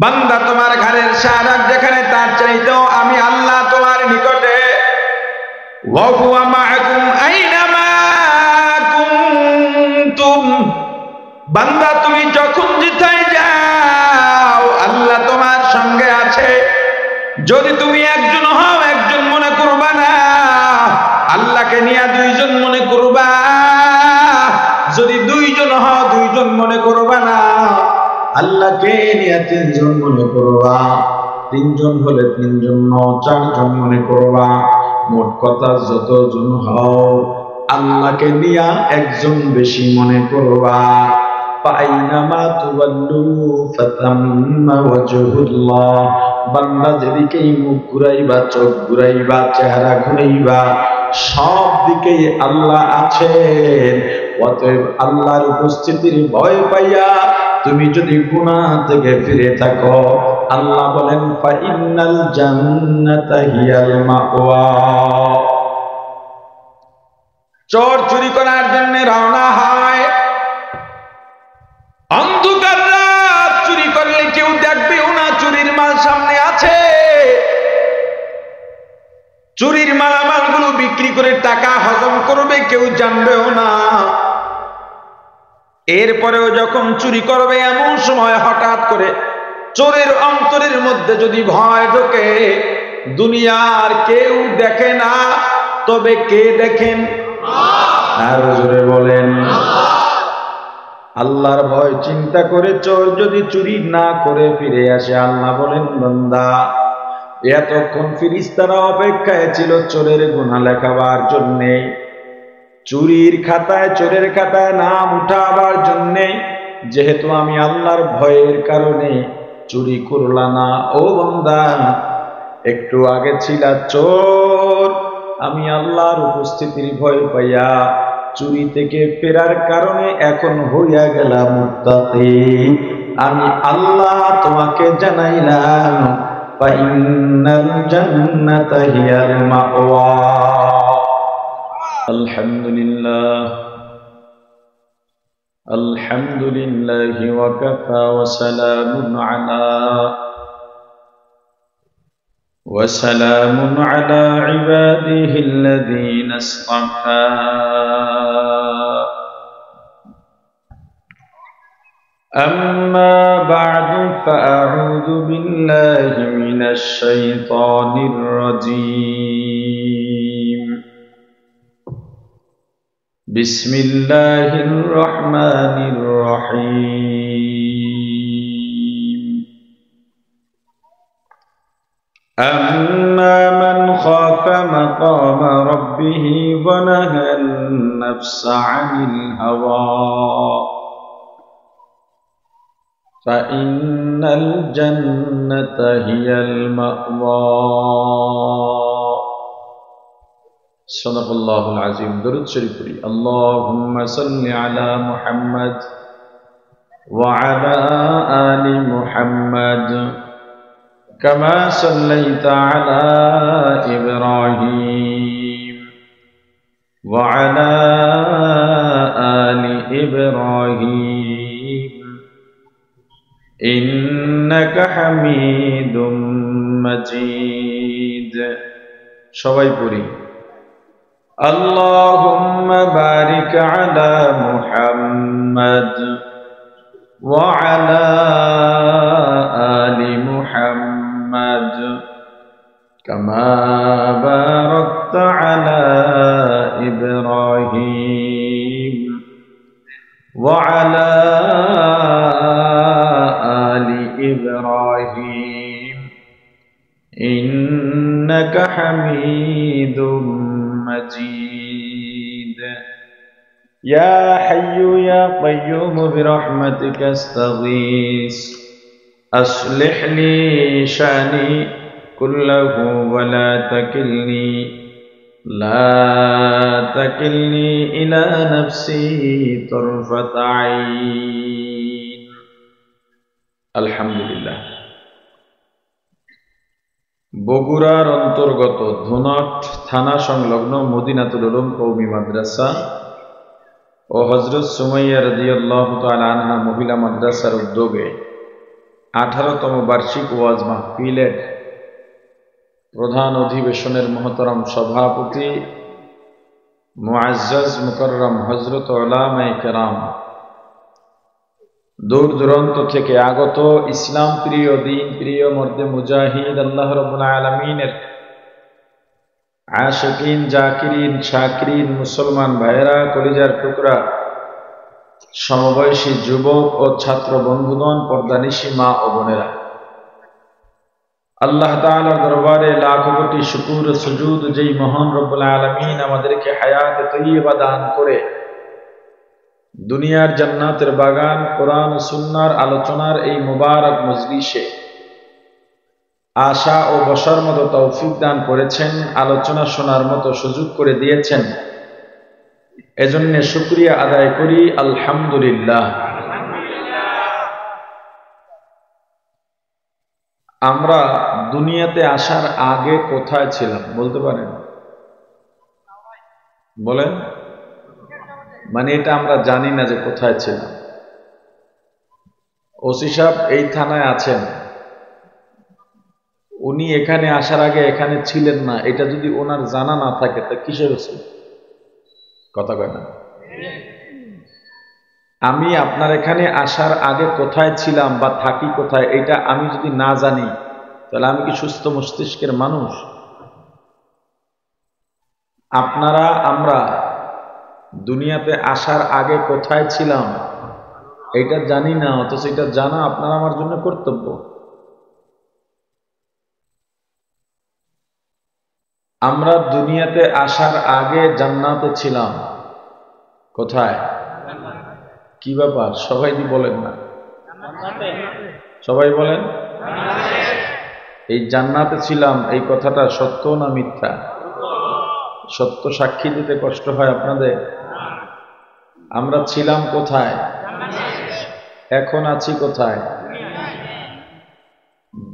বান্দা তোমার ঘরের শাহাদাত যেখানে তার চাইতেও আমি আল্লাহ তোমার নিকটে ওয়া হুয়া মাআকুম আইনামা কুনতুম। বান্দা তুমি যখন যেথায় যাও আল্লাহ তোমার সঙ্গে আছে। যদি তুমি একজন হও একজন মনে করবা না, আল্লাহকে নিয়ে দুইজন মনে করবা। যদি দুইজন হও দুইজন মনে করবা না, আল্লাহকে নিয়ে তিনজন মনে করবা। তিনজন হলে তিনজন নও, চারজন মনে করবা। মোট কথা যতজন হও আল্লাহকে নিয়ে একজন বেশি মনে করবা। ফাইনামা তুওয়াল্লু ফাতাম্মা ওয়াজহুল্লাহ। বান্দা যেদিকেই মুখ ঘুরাইবা, চোখ ঘুরাইবা, চেহারা ঘুরাইবা, সব দিকেই আল্লাহ আছেন। অতএব আল্লাহর উপস্থিতির ভয় পাইয়া তুমি যদি গুনাহ থেকে ফিরে থাকো, আল্লাহ বলেন ফাইন্নাল জান্নাতা হিয়াল মাওয়া। চোর চুরি করার জন্য রওনা হয়, অন্ধকার রাত, চুরি করলে কেউ দেখবেও না চুরির মাল সামনে আছে। চুরির মালামালগুলো বিক্রি করে টাকা হজম করবে, কেউ জানবেও না। এরপরেও যখন চুরি করবে এমন সময় হঠাৎ করে চোরের অন্তরের মধ্যে যদি ভয় ঢোকে, দুনিয়ার কেউ দেখে না, তবে কে দেখেন? আর জোরে বলেন আল্লাহর ভয় চিন্তা করে চোর যদি চুরি না করে ফিরে আসে, আল্লাহ বলেন বান্দা এতক্ষণ ফেরেশতারা অপেক্ষায় ছিল চোরের গুনাহ লেখাবার জন্যে, চুরির খাতায় চোরের খাতায় নাম উঠাবার জন্যে। যেহেতু আমি আল্লাহর ভয়ের কারণে চুরি করলাম না, ও বান্দা একটু আগে ছিলা চোর, আমি আল্লাহর উপস্থিতির ভয় পাইয়া চুরি থেকে ফেরার কারণে এখন হইয়া গেলাম মুত্তাকি। আমি আল্লাহ তোমাকে জানাইলাম ফাইন্নাল জান্নাতা হিয়াল মাওয়া। আলহামদুলিল্লাহ আলহামদুলিল্লাহি ওয়া কাফা ওয়া সালামুন আলা ইবাদিহিল্লাযীনা ইসতাফা। أما بعد فأعوذ بالله من الشيطان الرجيم. بسم الله الرحمن الرحيم. أما من خاف مقام ربه ونهى النفس عن الهوى فإن الجنة هي المأوى. صدق الله العظيم. درود شريف پڑھی. اللهم صل على محمد وعلى آل محمد كما صليت على إبراهيم وعلى آل إبراهيم إنك حميد مجيد. সবাই পড়ি اللهم بارك على محمد وعلى آل محمد كما باركت على إبراهيم وعلى آل إبراهيم إنك حميد مجيد. يا حي يا قيوم برحمتك استغيث أصلح لي شأني كله ولا تكلني إلى نفسي طرفة عين. الحمد لله. বগুড়ার অন্তর্গত ধুনট থানা সংলগ্ন মদিনাতুল উলুম কওমি মাদ্রাসা ও হযরত সুমাইয়া রাদিয়াল্লাহু তাআলা আনহা মহিলা মাদ্রাসার উদ্যোগে 18তম বার্ষিক ওয়াজ মাহফিলের প্রধান অধিবেশনের মহতরম সভাপতি মুআজ্জাজ মুকাররম হযরত উলামায়ে কেরাম, দূর দূরান্ত থেকে আগত ইসলাম প্রিয়, দ্বীন প্রিয়, মর্দে মুজাহিদ, আল্লাহ রাব্বুল আলামিনের আশিকিন, জাকিরিন, শাকিরিন মুসলমান ভাইয়েরা, কলিজার টুকরা সমবয়সী যুবক ও ছাত্র বন্ধুগণ, পর্দানিশী মা ও বোনেরা, আল্লাহ তাআলার দরবারে লাখ কোটি শুকর ও সুজুদ, যেই মহান রব্বুল আলামিন আমাদেরকে হায়াত তৈয়বা দান করে দুনিয়ার জান্নাতের বাগান কোরআন ও সুন্নাহর আলোচনার এই মুবারক মজলিসে আশা ও বসার মতো তৌফিক দান করেছেন, আলোচনা শোনার মতো সুযোগ করে দিয়েছেন, এজন্য শুকরিয়া আদায় করি আলহামদুলিল্লাহ। আমরা দুনিয়াতে আসার আগে কোথায় ছিলাম বলতে পারেন? বলেন। মানে এটা আমরা জানি না যে কোথায় ছিলাম। ওসি সাহেব এই থানায় আছেন, উনি এখানে আসার আগে এখানে ছিলেন না, এটা যদি ওনার জানা না থাকে তা কিসের ওসি? কথা কয় না। আমি আপনার এখানে আসার আগে কোথায় ছিলাম বা থাকি কোথায়, এটা আমি যদি না জানি তাহলে আমি কি সুস্থ মস্তিষ্কের মানুষ? আপনারা আমরা দুনিয়াতে আসার আগে কোথায় ছিলাম এটা জানি না, অথচ এটা জানা আপনার আমার জন্য কর্তব্য। আমরা দুনিয়াতে আসার আগে জান্নাতে ছিলাম। কোথায়? কি ব্যাপার সবাই বলেন না? সবাই বলেন। এই জান্নাতে ছিলাম, এই কথাটা সত্য না মিথ্যা? সত্য সাক্ষী দিতে কষ্ট হয় আপনাদের? আমরা ছিলাম কোথায়? এখন আছি কোথায়?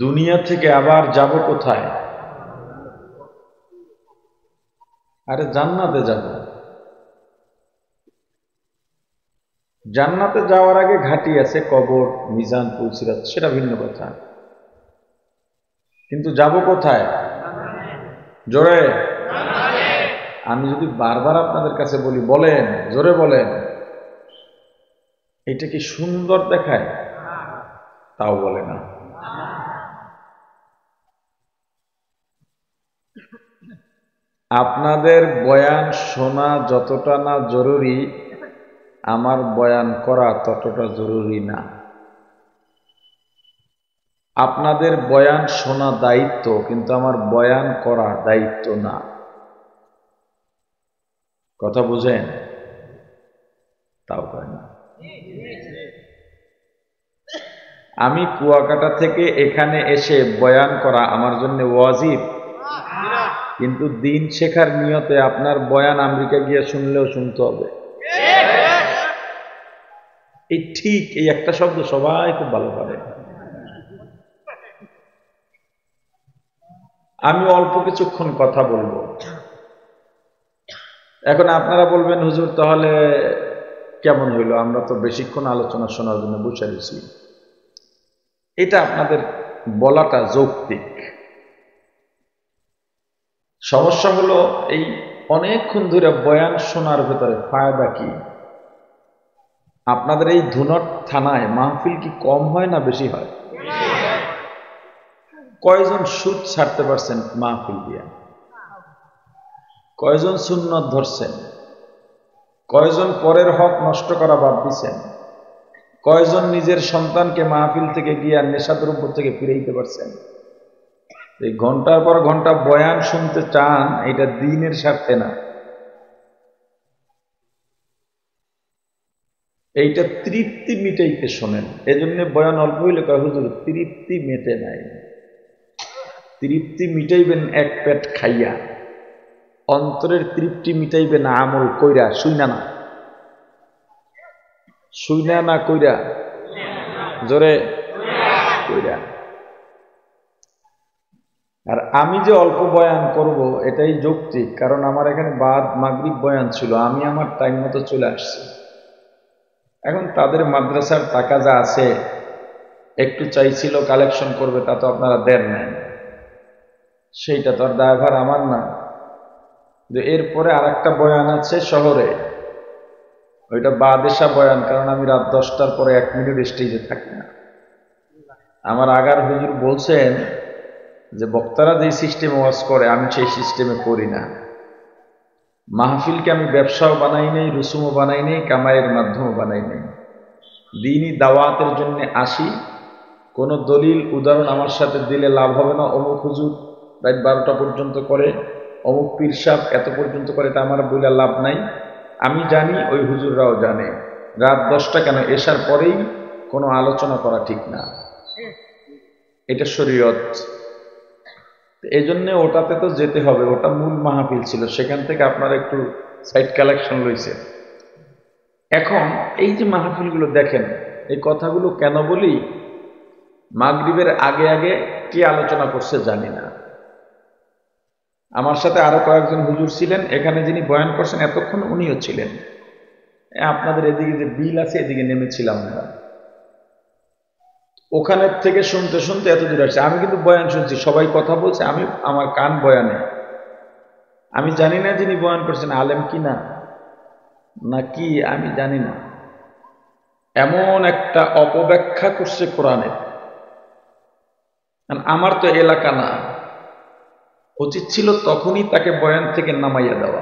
দুনিয়া থেকে আবার যাব কোথায়? আরে জান্নাতে যাব। জান্নাতে যাওয়ার আগে ঘাটি আছে, কবর, মিজান, পুলসিরাত, সেটা ভিন্ন কথা, কিন্তু যাব কোথায়? জোরে। আমি যদি বারবার আপনাদের কাছে বলি, বলেন, জোরে বলেন, এটা কি সুন্দর দেখায়? তাও বলে না। আপনাদের বয়ান শোনা যতটা না জরুরি, আমার বয়ান করা ততটা জরুরি না। আপনাদের বয়ান শোনা দায়িত্ব, কিন্তু আমার বয়ান করা দায়িত্ব না। কথা বুঝেন? তাও কয় না। আমি কুয়াকাটা থেকে এখানে এসে বয়ান করা আমার জন্য ওয়াজিব, কিন্তু দিন শেখার নিয়তে আপনার বয়ান আমেরিকা গিয়ে শুনলেও শুনতে হবে। এই ঠিক এই একটা শব্দ সবাই খুব ভালো পারে। আমি অল্প কিছুক্ষণ কথা বলবো। এখন আপনারা বলবেন, হুজুর তাহলে কেমন হইল? আমরা তো বেশিক্ষণ আলোচনা শোনার জন্য বসে রয়েছি। এটা আপনাদের বলাটা যৌক্তিক। সমস্যা হলো এই অনেকক্ষণ ধরে বয়ান শোনার ভেতরে ফায়দা কি? আপনাদের এই ধুনট থানায় মাহফিল কি কম হয় না বেশি হয়? কয়জন সুদ ছাড়তে পারছেন মাহফিল দিয়া? কয়জন সুন্নত ধরছেন? কয়জন পরের হক নষ্ট করা বাদ দিচ্ছেন? কয়জন নিজের সন্তানকে মাহফিল থেকে গিয়ে নেশাদ্রব্য থেকে ফিরাইতে পারছেন? এই ঘন্টার পর ঘন্টা বয়ান শুনতে চান, এটা দ্বীনের স্বার্থে না, এইটা তৃপ্তি মিটাইতে শোনেন। এজন্য বয়ান অল্প হইলে কয়, হুজুর তৃপ্তি মেটে নাই। তৃপ্তি মিটাইবেন এক পেট খাইয়া, অন্তরের তৃপ্তি মিটাইবেন আমল কইরা, শুইনা না, শুইনা না কইরা, জোরে কইরা। আর আমি যে অল্প বয়ান করব এটাই যৌক্তিক, কারণ আমার এখানে বাদ মাগরিব বয়ান ছিল, আমি আমার টাইম মতো চলে আসছি। এখন তাদের মাদ্রাসার টাকা যা আছে একটু চাইছিল কালেকশন করবে, তা তো আপনারা দেন নাই, সেইটা তো আর দায়ভার আমার না। এরপরে আর একটা বয়ান আছে শহরে, ওইটা বাদেশা বয়ান, কারণ আমি রাত 10টার পরে 1 মিনিট স্টেজে থাকি না। আমার আগার হুজুর বলছেন যে বক্তারা যে সিস্টেমে ওয়াজ করে আমি সেই সিস্টেমে করি না। মাহফিলকে আমি ব্যবসাও বানাই নাই, রুসুমও বানাই নাই, কামাইয়ের মাধ্যমও বানাই নাই। দিনই দাওয়াতের জন্য আসি, কোনো দলিল উদাহরণ আমার সাথে দিলে লাভ হবে না। অমুক হুজুর রাত 12টা পর্যন্ত করে, অমুক পীর সাহেব এত পর্যন্ত করে, এটা আমার বলে লাভ নাই। আমি জানি, ওই হুজুররাও জানে, রাত 10টা কেন, এশার পরেই কোনো আলোচনা করা ঠিক না, এটা শরীয়ত। এই জন্য ওটাতে তো যেতে হবে, ওটা মূল মাহফিল ছিল, সেখান থেকে আপনারা একটু সাইড কালেকশন লইছে। এখন এই যে মাহফিলগুলো দেখেন, এই কথাগুলো কেন বলি, মাগরিবের আগে আগে কি আলোচনা করছে জানি না। আমার সাথে আরো কয়েকজন হুজুর ছিলেন, এখানে যিনি বয়ান করছেন এতক্ষণ উনিও ছিলেন। আপনাদের এদিকে যে বিল আছে, এদিকে নেমেছিলাম আমরা, ওখানে থেকে শুনতে শুনতে এত দূর আসছে। আমি কিন্তু বয়ান শুনছি, সবাই কথা বলছে, আমি আমার কান বয়ানে। আমি জানি না যিনি বয়ান করছেন আলেম কি না নাকি, আমি জানি না। এমন একটা অপব্যাখ্যা করছে কোরআনের, আমার তো এলাকা না, উচিত ছিল তখনই তাকে বয়ান থেকে নামাইয়া দেওয়া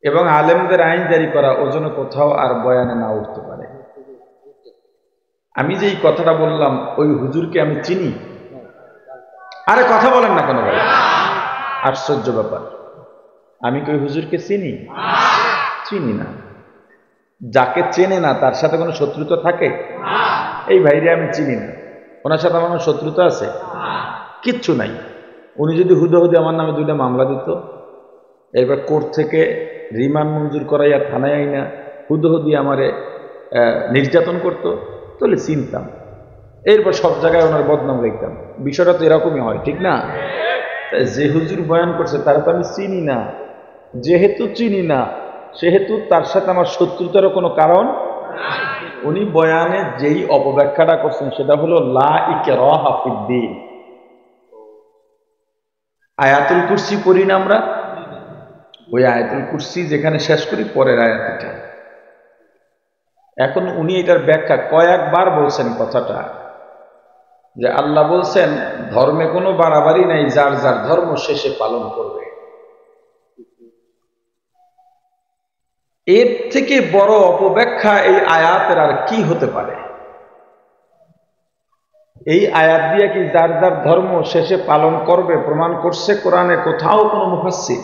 এবং আলেমদের আইন জারি করা, ও যেন কোথাও আর বয়ানে না উঠতে পারে। আমি যে এই কথাটা বললাম, ওই হুজুরকে আমি চিনি? আরে কথা বলেন না কেন ভাই, আশ্চর্য ব্যাপার। আমি কি ওই হুজুরকে চিনি? চিনি না। যাকে চেনে না তার সাথে কোনো শত্রুতা থাকে? এই ভাইরে আমি চিনি না, ওনার সাথে আমার শত্রুতা আছে? কিচ্ছু নাই। উনি যদি হুদে আমার নামে 2টা মামলা দিত, এরপর কোর্ট থেকে রিমান্ড মঞ্জুর করাইয়া থানায় আইনা হুদে আমারে নির্যাতন করত, তাহলে চিনতাম, এরপর সব জায়গায় ওনার বদনাম লিখতাম। বিষয়টা তো এরকমই হয়, ঠিক না? যে হুজুর বয়ান করছে তারা তো আমি চিনি না, যেহেতু চিনি না সেহেতু তার সাথে আমার শত্রুতারও কোনো কারণ। উনি বয়ানে যেই অপব্যাখ্যাটা করছেন সেটা হলো লা ইকরাহা ফিদ্দীন। আয়াতুল কুরসি পড়ি না আমরা, ওই আয়াতুল কুরসি যেখানে শেষ করি পরের আয়াত এটা। এখন উনি এটার ব্যাখ্যা কয়েকবার বলছেন কথাটা, যে আল্লাহ বলছেন ধর্মে কোনো বাড়াবাড়ি নাই, যার যার ধর্ম শেষে পালন করবে। এর থেকে বড় অপব্যাখ্যা এই আয়াতের আর কি হতে পারে? এই আয়াত দিয়ে কি যার যার ধর্ম শেষে পালন করবে প্রমাণ করছে কোরআনে কোথাও কোনো মুফাসসির?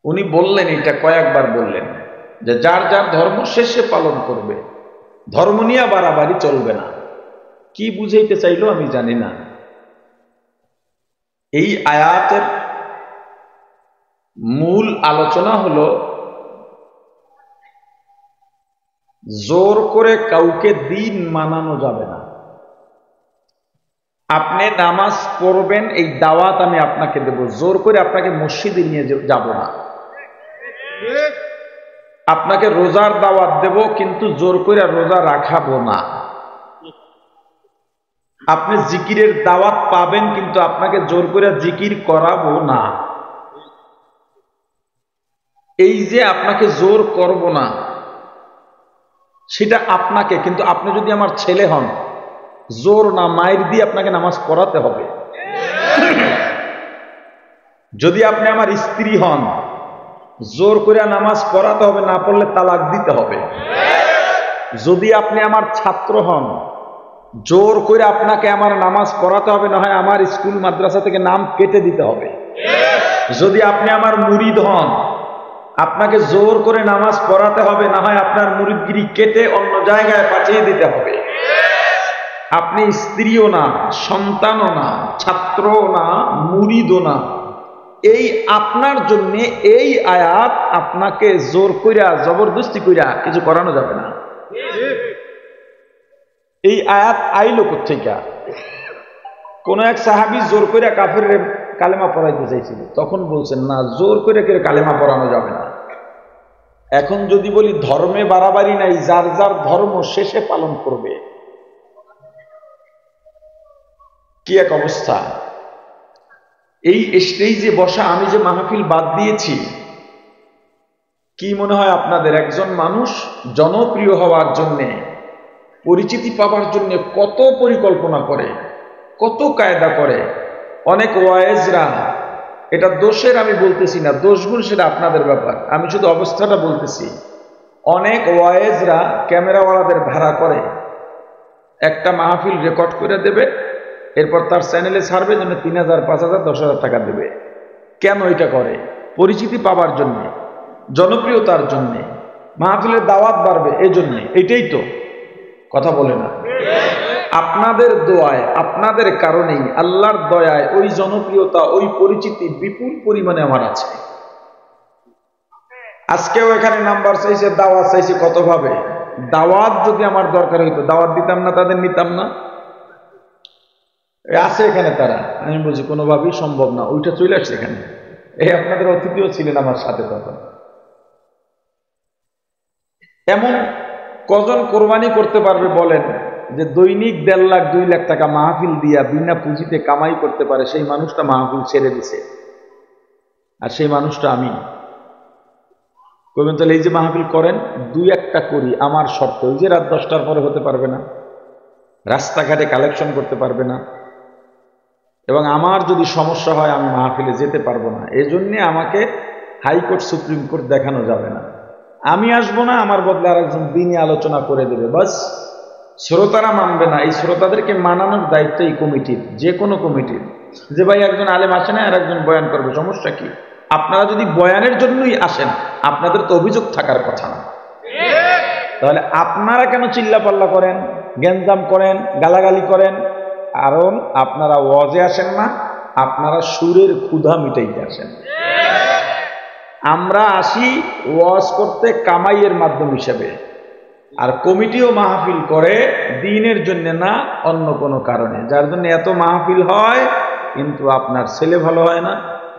উনি বললেন, এটা কয়েকবার বললেন যে যার যার ধর্ম শেষে পালন করবে, ধর্ম নিয়ে বাড়াবাড়ি চলবে না। কি বুঝাইতে চাইলো আমি জানি না। এই আয়াতের মূল আলোচনা হলো জোর করে কাউকে দিন মানানো যাবে না। আপনি নামাজ পড়বেন, এই দাওয়াত আমি আপনাকে দেব, জোর করে আপনাকে মসজিদে নিয়ে যাব না। আপনাকে রোজার দাওয়াত দেব, কিন্তু জোর করে রোজা রাখাবো না। আপনি জিকিরের দাওয়াত পাবেন, কিন্তু আপনাকে জোর করে জিকির করাবো না। এই যে আপনাকে জোর করব না, সেটা আপনাকে, কিন্তু আপনি যদি আমার ছেলে হন, জোর না মায়ের দিয়ে আপনাকে নামাজ পড়াতে হবে। যদি আপনি আমার স্ত্রী হন, জোর করে নামাজ পড়াতে হবে, না পড়লে তালাক দিতে হবে। যদি আপনি আমার ছাত্র হন, জোর করে আপনাকে আমার নামাজ পড়াতে হবে, না হয় আমার স্কুল মাদ্রাসা থেকে নাম কেটে দিতে হবে। যদি আপনি আমার মুরিদ হন, আপনাকে জোর করে নামাজ পড়াতে হবে, না হয় আপনার মুরিদগিরি কেটে অন্য জায়গায় পাঠিয়ে দিতে হবে। আপনি স্ত্রীও না, সন্তানও না, ছাত্রও না, মুরিদও না। এই আপনার জন্য এই আয়াত আপনাকে জোর কইরা জবরদস্তি কইরা কিছু করানো যাবে না। এই আয়াত আইলো কোত্থেকে? কোন এক সাহাবী জোর কইরা কাফেরের কালেমা পড়াইতে চাইছিল, তখন বলছেন না, জোর করে কালেমা পড়ানো যাবে না। এখন যদি বলি ধর্মে বাড়াবাড়ি নাই, যার যার ধর্ম শেষে পালন করবে। কি এক অবস্থা! এই স্টেজে বসা আমি যে মাহফিল বাদ দিয়েছি, কি মনে হয় আপনাদের একজন মানুষ জনপ্রিয় হওয়ার জন্যে, পরিচিতি পাওয়ার জন্য কত পরিকল্পনা করে, কত কায়দা করে। অনেক ওয়াইজরা, এটা দোষের আমি বলতেছি না, দোষগুণ সেটা আপনাদের ব্যাপার, আমি শুধু অবস্থাটা বলতেছি। অনেক ওয়াইজরা ক্যামেরাওয়ালাদের ভাড়া করে, একটা মাহফিল রেকর্ড করে দেবে, এরপর তার চ্যানেলে ছাড়বে, জন্য 3000, 5000, 10,000 টাকা দেবে। কেন এটা করে? পরিচিতি পাওয়ার জন্য, জনপ্রিয়তার জন্য, মাহফিলের দাওয়াত বাড়বে এই জন্য। এটাই তো কথা বলে না? আপনাদের দোয়ায়, আপনাদের কারণেই, আল্লাহর দয়ায় ওই জনপ্রিয়তা, ওই পরিচিতি বিপুল পরিমাণে আমার আছে। আজকেও এখানে নাম্বার চাইছে, দাওয়াত চাইছে, কত ভাবে। দাওয়াত যদি আমার দরকার হইতো, দাওয়াত দিতাম না, তাদের নিতাম না? আছে এখানে তারা, আমি বুঝি কোনোভাবেই সম্ভব না, ওইটা চলে আসছে এখানে। এই আপনাদের অতিথিও ছিলেন আমার সাথে তখন। এমন কজন কোরবানি করতে পারবে বলেন, যে দৈনিক 1.5 লাখ 2 লাখ টাকা মাহফিল দিয়া বিনা পুঁজিতে কামাই করতে পারে? সেই মানুষটা মাহফিল ছেড়ে দিছে, আর সেই মানুষটা আমি। কইবেন তাহলে এই যে মাহফিল করেন, 2-1টা করি আমার শর্ত, ওই যে রাত 10টার পরে হতে পারবে না, রাস্তাঘাটে কালেকশন করতে পারবে না, এবং আমার যদি সমস্যা হয় আমি মাহফিলে যেতে পারবো না। এই জন্যে আমাকে হাইকোর্ট, সুপ্রিম কোর্ট দেখানো যাবে না। আমি আসবো না, আমার বদলে আরেকজন দিনই আলোচনা করে দেবে, বাস। শ্রোতারা মানবে না, এই শ্রোতাদেরকে মানানোর দায়িত্ব এই কমিটির, যে কোনো কমিটির। যে ভাই একজন আলেম আসে না, আর একজন বয়ান করবে, সমস্যা কি? আপনারা যদি বয়ানের জন্যই আসেন, আপনাদের তো অভিযোগ থাকার কথা না। তাহলে আপনারা কেন চিল্লাপাল্লা করেন, গ্যাঞ্জাম করেন, গালাগালি করেন? কারণ আপনারা ওয়াজে আসেন না, আপনারা সুরের ক্ষুধা মিটাইতে আসেন। আমরা আসি ওয়াজ করতে কামাইয়ের মাধ্যম হিসেবে, আর কমিটিও মাহফিল করে দ্বীনের জন্য না, অন্য কোনো কারণে, যার জন্য এত মাহফিল হয়, কিন্তু আপনার ছেলে ভালো হয় না,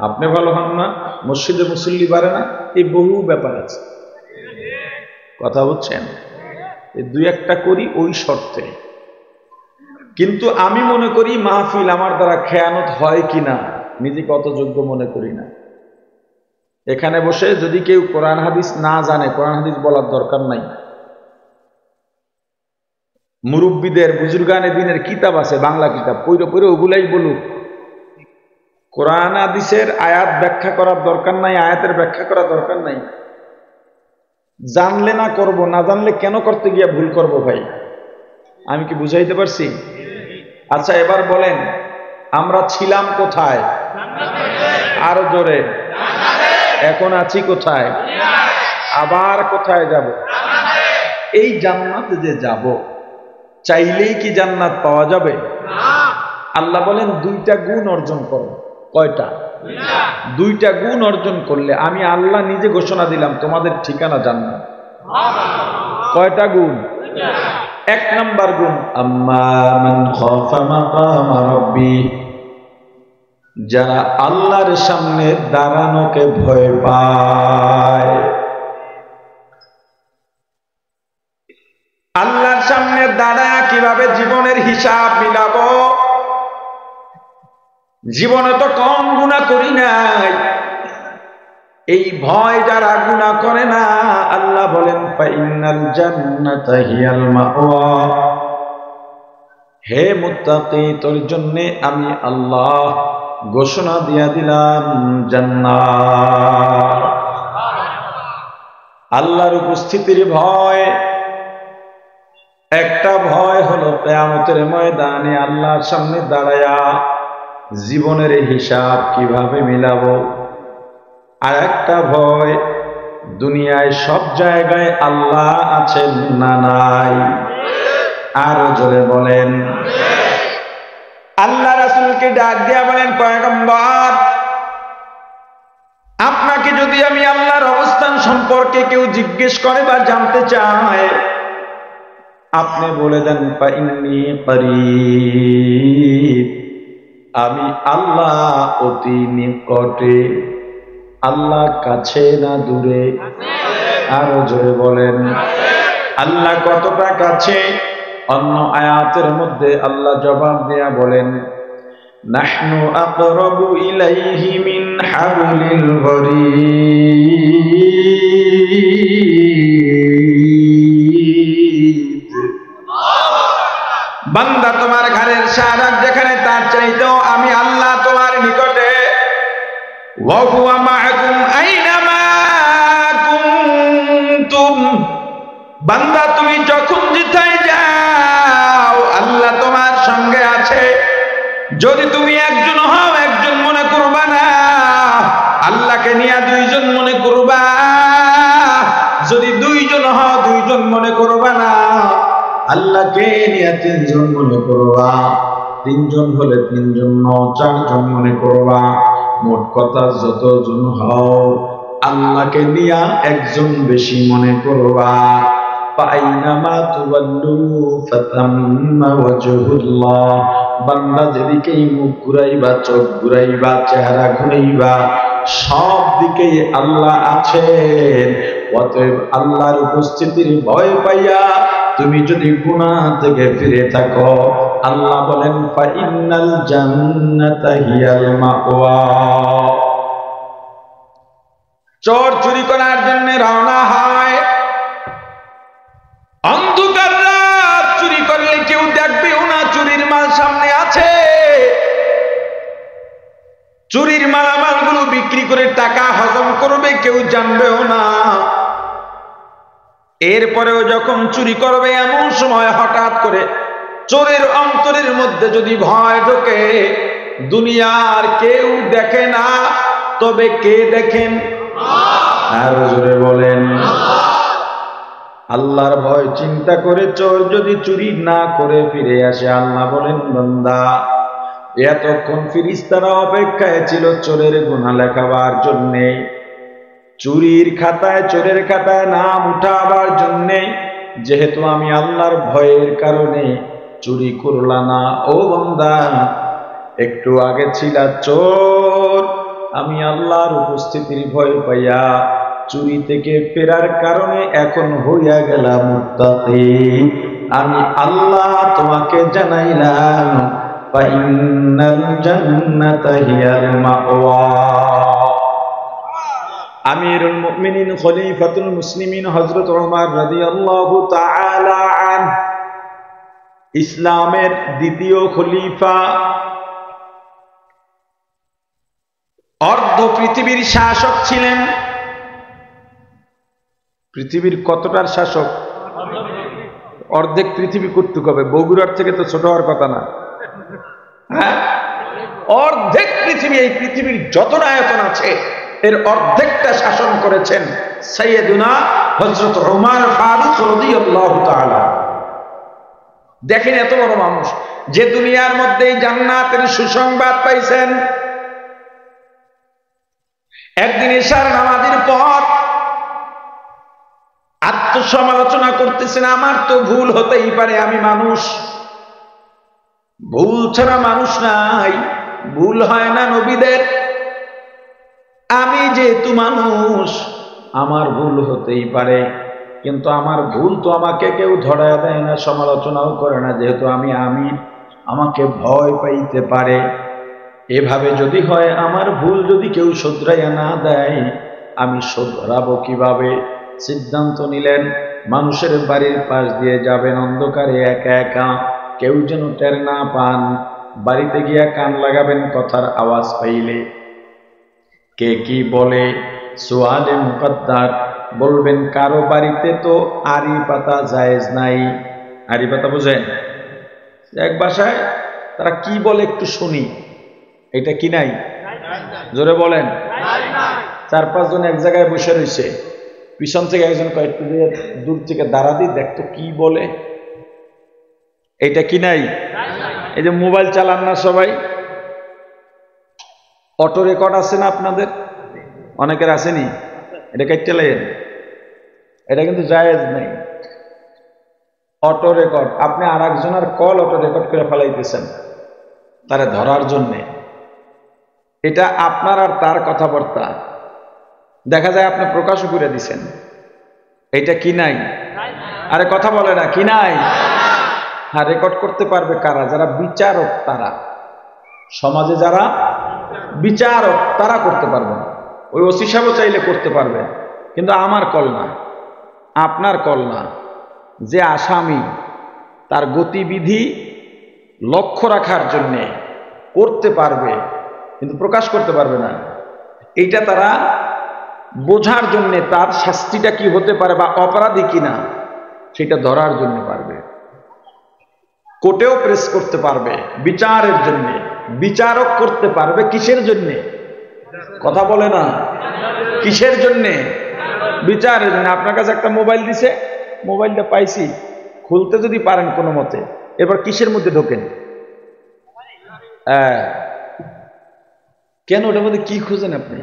আপনি ভালো হন না, মসজিদে মুসল্লি বাড়ে না, এই বহু ব্যাপার আছে। কথা বুঝছেন? এই 2-1টা করি ওই শর্তে। কিন্তু আমি মনে করি মাহফিল আমার দ্বারা খেয়ানত হয় কিনা নিজেকে অত যোগ্য মনে করি না। এখানে বসে যদি কেউ কোরআন হাদিস না জানে, কোরআন হাদিস বলার দরকার নাই। মুরব্বীদের, বুজুর্গানে দিনের কিতাব আছে, বাংলা কিতাব, পড়ে পড়ে ওগুলাই বলুক। কোরআন হাদিসের আয়াত ব্যাখ্যা করার দরকার নাই, আয়াতের ব্যাখ্যা করার দরকার নাই। জানলে না করব, না জানলে কেন করতে গিয়া ভুল করব? ভাই, আমি কি বুঝাইতে পারছি? আচ্ছা এবার বলেন, আমরা ছিলাম কোথায়? আরো জোরে। এখন আছি কোথায়? আবার কোথায় যাব? এই জান্নাতে যে যাব, চাইলেই কি জান্নাত পাওয়া যাবে? আল্লাহ বলেন 2টা গুণ অর্জন করো। কয়টা? 2টা গুণ অর্জন করলে আমি আল্লাহ নিজে ঘোষণা দিলাম তোমাদের ঠিকানা জান্নাত। কয়টা গুণ? 1 নাম্বার গুণ, আম্মা মান খাফা মাকাম রাব্বি, যারা আল্লাহর সামনে দাঁড়ানোকে ভয় পায়। আল্লাহর সামনে দাঁড়ায় কিভাবে জীবনের হিসাব মিলাবো? জীবনে তো কম গুনাহ করি নাই, এই ভয় যারা গুনাহ করে না, আল্লাহ বলেন ফাইনাল জান্নাতা হিয়াল মাওয়া, হে মুত্তাকি তোর জন্য আমি আল্লাহ ঘোষণা দিয়া দিলাম জান্নাত। আল্লাহর উপস্থিতির ভয়। একটা ভয় হলো কিয়ামতের ময়দানে আল্লাহর সামনে দাঁড়ায়া জীবনের হিসাব কিভাবে মিলাবো। আর একটা ভয়, দুনিয়ায় সব জায়গায় আল্লাহ আছেন না নাই? আরো জোরে বলেন। আল্লাহ রাসূলকে ডাক দিয়া বলেন, পয়গম্বর, আপনাকে যদি আমি আল্লাহর অবস্থান সম্পর্কে কেউ জিজ্ঞেস করে বা জানতে চায়, আপনি বলে দেন ফাইন্নী করিব, আমি আল্লাহ অতি নিকটে। আল্লাহ কাছে না দূরে? আরো জোরে বলেন আল্লাহ কতটা কাছে। অন্য আয়াতের মধ্যে আল্লাহ জবাব দেয়া বলেন নাহনু আকরাবু ইলাইহি মিন হাবলিল ওয়ারিদ। বান্দা তোমার ঘরের শাহরাগ যেখানে তার চাইতেও আমি আল্লাহ তোমার নিকটে। ওয়া হুয়া মাআকুম আইনামা কুনতুম। বান্দা তুমি যখন যেথায় যাও আল্লাহ তোমার সঙ্গে আছে। যদি তুমি একজন হও একজন মনে করবা না, আল্লাহকে নিয়ে দুইজন মনে করবা। যদি দুইজন হও দুইজন মনে করবা না, আল্লাহকে নিয়ে তিনজন মনে করবা। তিনজন হলে তিনজন নয়, চারজন মনে করবা। মোট কথা যতজন হও আল্লাহকে নিয়ে একজন বেশি মনে করবা। ফাইনামা তুওয়াল্লু ফাতাম্মা ওয়াজহুল্লাহ। বান্দা যেদিকেই মুখ ঘুরাইবা, চোখ ঘুরাইবা, চেহারা ঘুরাইবা, সব দিকেই আল্লাহ আছেন। অতএব আল্লাহর উপস্থিতির ভয় পাইয়া তুমি যদি গুনাহ থেকে ফিরে থাকো, আল্লাহ বলেন ফাইন্নাল জান্নাতা হিয়াল মাওয়া। চোর চুরি করার জন্য রওনা হয়। অন্ধকার রাত, চুরি করলে কেউ দেখবেও না চুরির মাল সামনে আছে। চুরির মালামালগুলো বিক্রি করে টাকা হজম করবে, কেউ জানবেও না। এরপরেও যখন চুরি করবে এমন সময় হঠাৎ করে চোরের অন্তরের মধ্যে যদি ভয় ঢোকে, দুনিয়ার কেউ দেখে না, তবে কে দেখেন? আর জোরে বলেন আল্লাহর ভয় চিন্তা করে চোর যদি চুরি না করে ফিরে আসে, আল্লাহ বলেন বান্দা এতক্ষণ ফেরেশতারা অপেক্ষায় ছিল চোরের গুনাহ লেখাবার জন্যে, চুরির খাতায় চোরের খাতায় নাম উঠাবার জন্যে। যেহেতু আমি আল্লাহর ভয়ের কারণে চুরি করলা না, ও বান্দা একটু আগে ছিলা চোর, আমি আল্লাহর উপস্থিতির ভয় পাইয়া চুরি থেকে ফেরার কারণে এখন হইয়া গেলাম মুত্তাকি। আমি আল্লাহ তোমাকে জানাইলাম ফাইন্নাল জান্নাতা হিয়াল মাওয়া। আমিরুল মুমিনিন খলিফাতুল মুসলিমিন হযরত ওমর রাদিয়াল্লাহু তাআলা আনহু, ইসলামের দ্বিতীয় খলিফা, অর্ধ পৃথিবীর শাসক ছিলেন। পৃথিবীর কতটার শাসক? অর্ধেক পৃথিবী কর্তৃক হবে, বগুড়ার থেকে তো ছোট হওয়ার কথা না। হ্যাঁ, অর্ধেক পৃথিবী, এই পৃথিবীর যতটা আয়তন আছে এর অর্ধেকটা শাসন করেছেন সাইয়েদুনা হযরত ওমর ফারুক রাদিয়াল্লাহু তাআলা। দেখেন এত বড় মানুষ, যে দুনিয়ার মধ্যে জান্নাতের সুসংবাদ পাইছেন। একদিন এশার নামাজের পর আত্মসমালোচনা করতেছেন, আমার তো ভুল হতেই পারে, আমি মানুষ, ভুল ছাড়া মানুষ নাই, ভুল হয় না নবীদের। আমি যেহেতু মানুষ, আমার ভুল হতেই পারে, কিন্তু আমার ভুল তো আমাকে কেউ ধরায় দেয় না, সমালোচনাও করে না, যেহেতু আমি আমাকে ভয় পাইতে পারে। এভাবে যদি হয়, আমার ভুল যদি কেউ শুধরাইয়া না দেয়, আমি শুধরাবো কিভাবে? সিদ্ধান্ত নিলেন মানুষের বাড়ির পাশ দিয়ে যাবেন অন্ধকারে একা একা, কেউ যেন টের না পান। বাড়িতে গিয়া কান লাগাবেন কথার আওয়াজ পাইলে, কে কি বলে সুয়ালে মুকদ্দার বলবেন। কারো বাড়িতে তো আড়ি পাতা জায়েজ নাই। আড়ি পাতা বুঝেন? এক বাসায় তারা কি বলে একটু শুনি, এটা কি নাই? জোরে বলেন। 4-5 জন এক জায়গায় বসে রয়েছে, পিছন থেকে একজন কয়েকটু দূর থেকে দাঁড়া দিয়ে দেখতো কি বলে, এটা কি নাই? এই যে মোবাইল চালান না সবাই, অটো রেকর্ড আছে না আপনাদের? অনেকের আসেনি, এটা কেটে লেন, এটা কিন্তু জায়েজ নাই। অটো রেকর্ড, আপনি আর একজনের কল অটো রেকর্ড করে ফেলাইতেছেন তারা ধরার জন্যে। এটা আপনার আর তার কথাবার্তা, দেখা যায় আপনি প্রকাশও করে দিচ্ছেন। এটা কি নাই? আরে কথা বলে না, কি নাই? হ্যাঁ, রেকর্ড করতে পারবে কারা? যারা বিচারক, তারা সমাজে যারা বিচারক তারা করতে পারবে না। ওই ওসি সাহেবও চাইলে করতে পারবে, কিন্তু আমার কল না, আপনার কল না। যে আসামি তার গতিবিধি লক্ষ্য রাখার জন্যে করতে পারবে, কিন্তু প্রকাশ করতে পারবে না, এইটা তারা বোঝার জন্যে তার শাস্তিটা কি হতে পারে বা অপরাধী কিনা সেটা ধরার জন্য পারবে। কোর্টেও প্রেস করতে পারবে বিচারের জন্য, বিচারক করতে পারবে কিসের জন্য? কথা বলে না, কিসের জন্য? বিচারের জন্য। আপনার কাছে একটা মোবাইল দিছে, মোবাইলটা পাইছি, খুলতে যদি পারেন কোনো মতে, এবার কিসের মধ্যে ঢোকেন? কেন? ওটার মধ্যে কি খুঁজেন আপনি?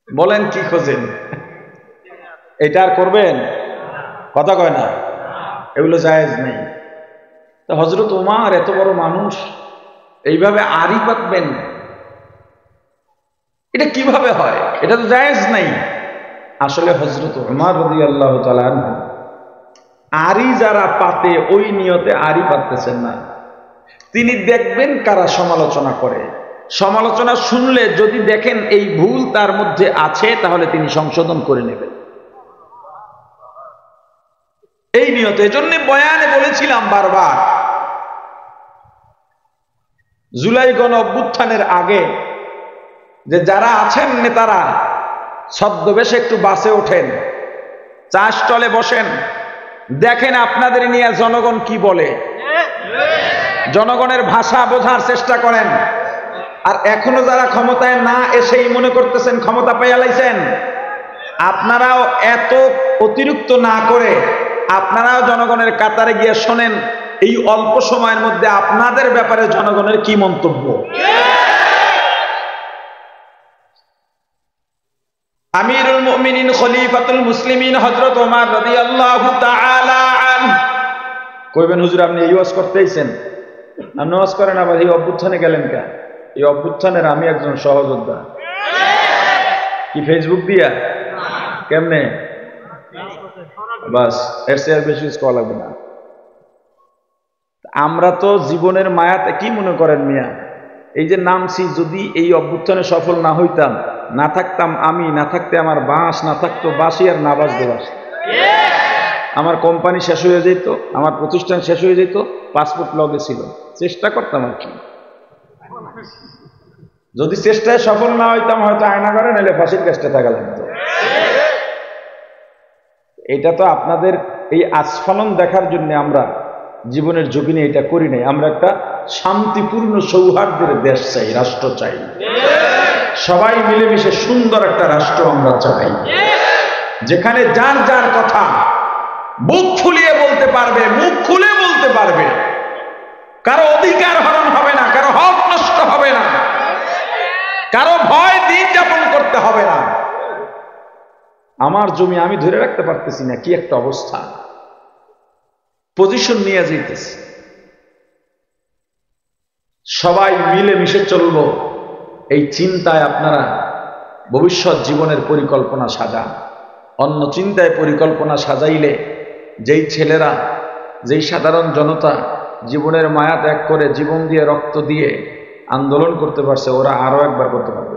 বলেন কি খোঁজেন? এটা আর করবেন? কথা কয় না, এগুলো জায়েজ নেই। তো হযরত ওমর এত বড় মানুষ এইভাবে আড়ি পাতবেন, এটা কিভাবে হয়? এটা তো জায়েজ নাই। আসলে হযরত ওমর রাদিয়াল্লাহু তাআলা আনহু আড়ি যারা পাতে ওই নিয়তে আড়ি পাততেছেন না। তিনি দেখবেন কারা সমালোচনা করে, সমালোচনা শুনলে যদি দেখেন এই ভুল তার মধ্যে আছে, তাহলে তিনি সংশোধন করে নেবেন, এই নিয়তে। এজন্য বয়ানে বলেছিলাম বারবার, জুলাই গণ অভ্যুত্থানের আগে যে যারা আছেন নেতারা, ছদ্মবেশে একটু বাসে ওঠেন, চা স্টলে বসেন, দেখেন আপনাদের নিয়ে জনগণ কি বলে, জনগণের ভাষা বোঝার চেষ্টা করেন। আর এখনো যারা ক্ষমতায় না এসেই মনে করতেছেন ক্ষমতা পেয়ে লাইছেন, আপনারাও এত অতিরিক্ত না করে আপনারাও জনগণের কাতারে গিয়ে শোনেন এই অল্প সময়ের মধ্যে আপনাদের ব্যাপারে জনগণের কি মন্তব্য। আমিরুল মুমিনিন খলিফাতুল মুসলিমিন হযরত ওমর রাদিয়াল্লাহু তাআলা আনহু কইবেন, হুজুর আপনি এই ওয়াজ করতেইছেন, আপনি ওয়াজ করেন, আবার এই অভ্যুত্থানে গেলেন কেন? এই অভ্যুত্থানের আমি একজন সহযোদ্ধা। কি ফেসবুক দিয়া? কেমনে? বাস, এর চেয়ে বেশি কল লাগবে না। আমরা তো জীবনের মায়াতে কি মনে করেন মিয়া, এই যে নামছি, যদি এই অভ্যুত্থানে সফল না হইতাম, না থাকতাম আমি, না থাকতে আমার বাঁশ, না থাকতো বাঁশি, আর না বাঁচতে বাঁশ, আমার কোম্পানি শেষ হয়ে যেত, আমার প্রতিষ্ঠান শেষ হয়ে যেত, পাসপোর্ট লগে ছিল, চেষ্টা করতাম আর কি। যদি চেষ্টায় সফল না হইতাম, হয়তো আয়না করে নাহলে ফাঁসির কাজটা থাকা লাগতো। এটা তো আপনাদের এই আস্ফালন দেখার জন্য আমরা জীবনের ঝুঁকি নিয়ে এটা করি নাই। আমরা একটা শান্তিপূর্ণ সৌহার্দ্যের দেশ চাই, রাষ্ট্র চাই, সবাই মিলেমিশে সুন্দর একটা রাষ্ট্র আমরা চাই, যেখানে যার যার কথা বুক ফুলিয়ে বলতে পারবে, মুখ খুলে বলতে পারবে, কারো অধিকার হরণ হবে না, কারো হক নষ্ট হবে না, কারো ভয় দিন যাপন করতে হবে না। আমার জমি আমি ধরে রাখতে পারতেছি না, কি একটা অবস্থা, পজিশন নিয়ে যাইতেছে। সবাই মিলেমিশে চলবো, এই চিন্তায় আপনারা ভবিষ্যৎ জীবনের পরিকল্পনা সাজান। অন্য চিন্তায় পরিকল্পনা সাজাইলে যেই ছেলেরা, যেই সাধারণ জনতা জীবনের মায়া ত্যাগ করে, জীবন দিয়ে রক্ত দিয়ে আন্দোলন করতে পারছে, ওরা আরো একবার করতে পারবে।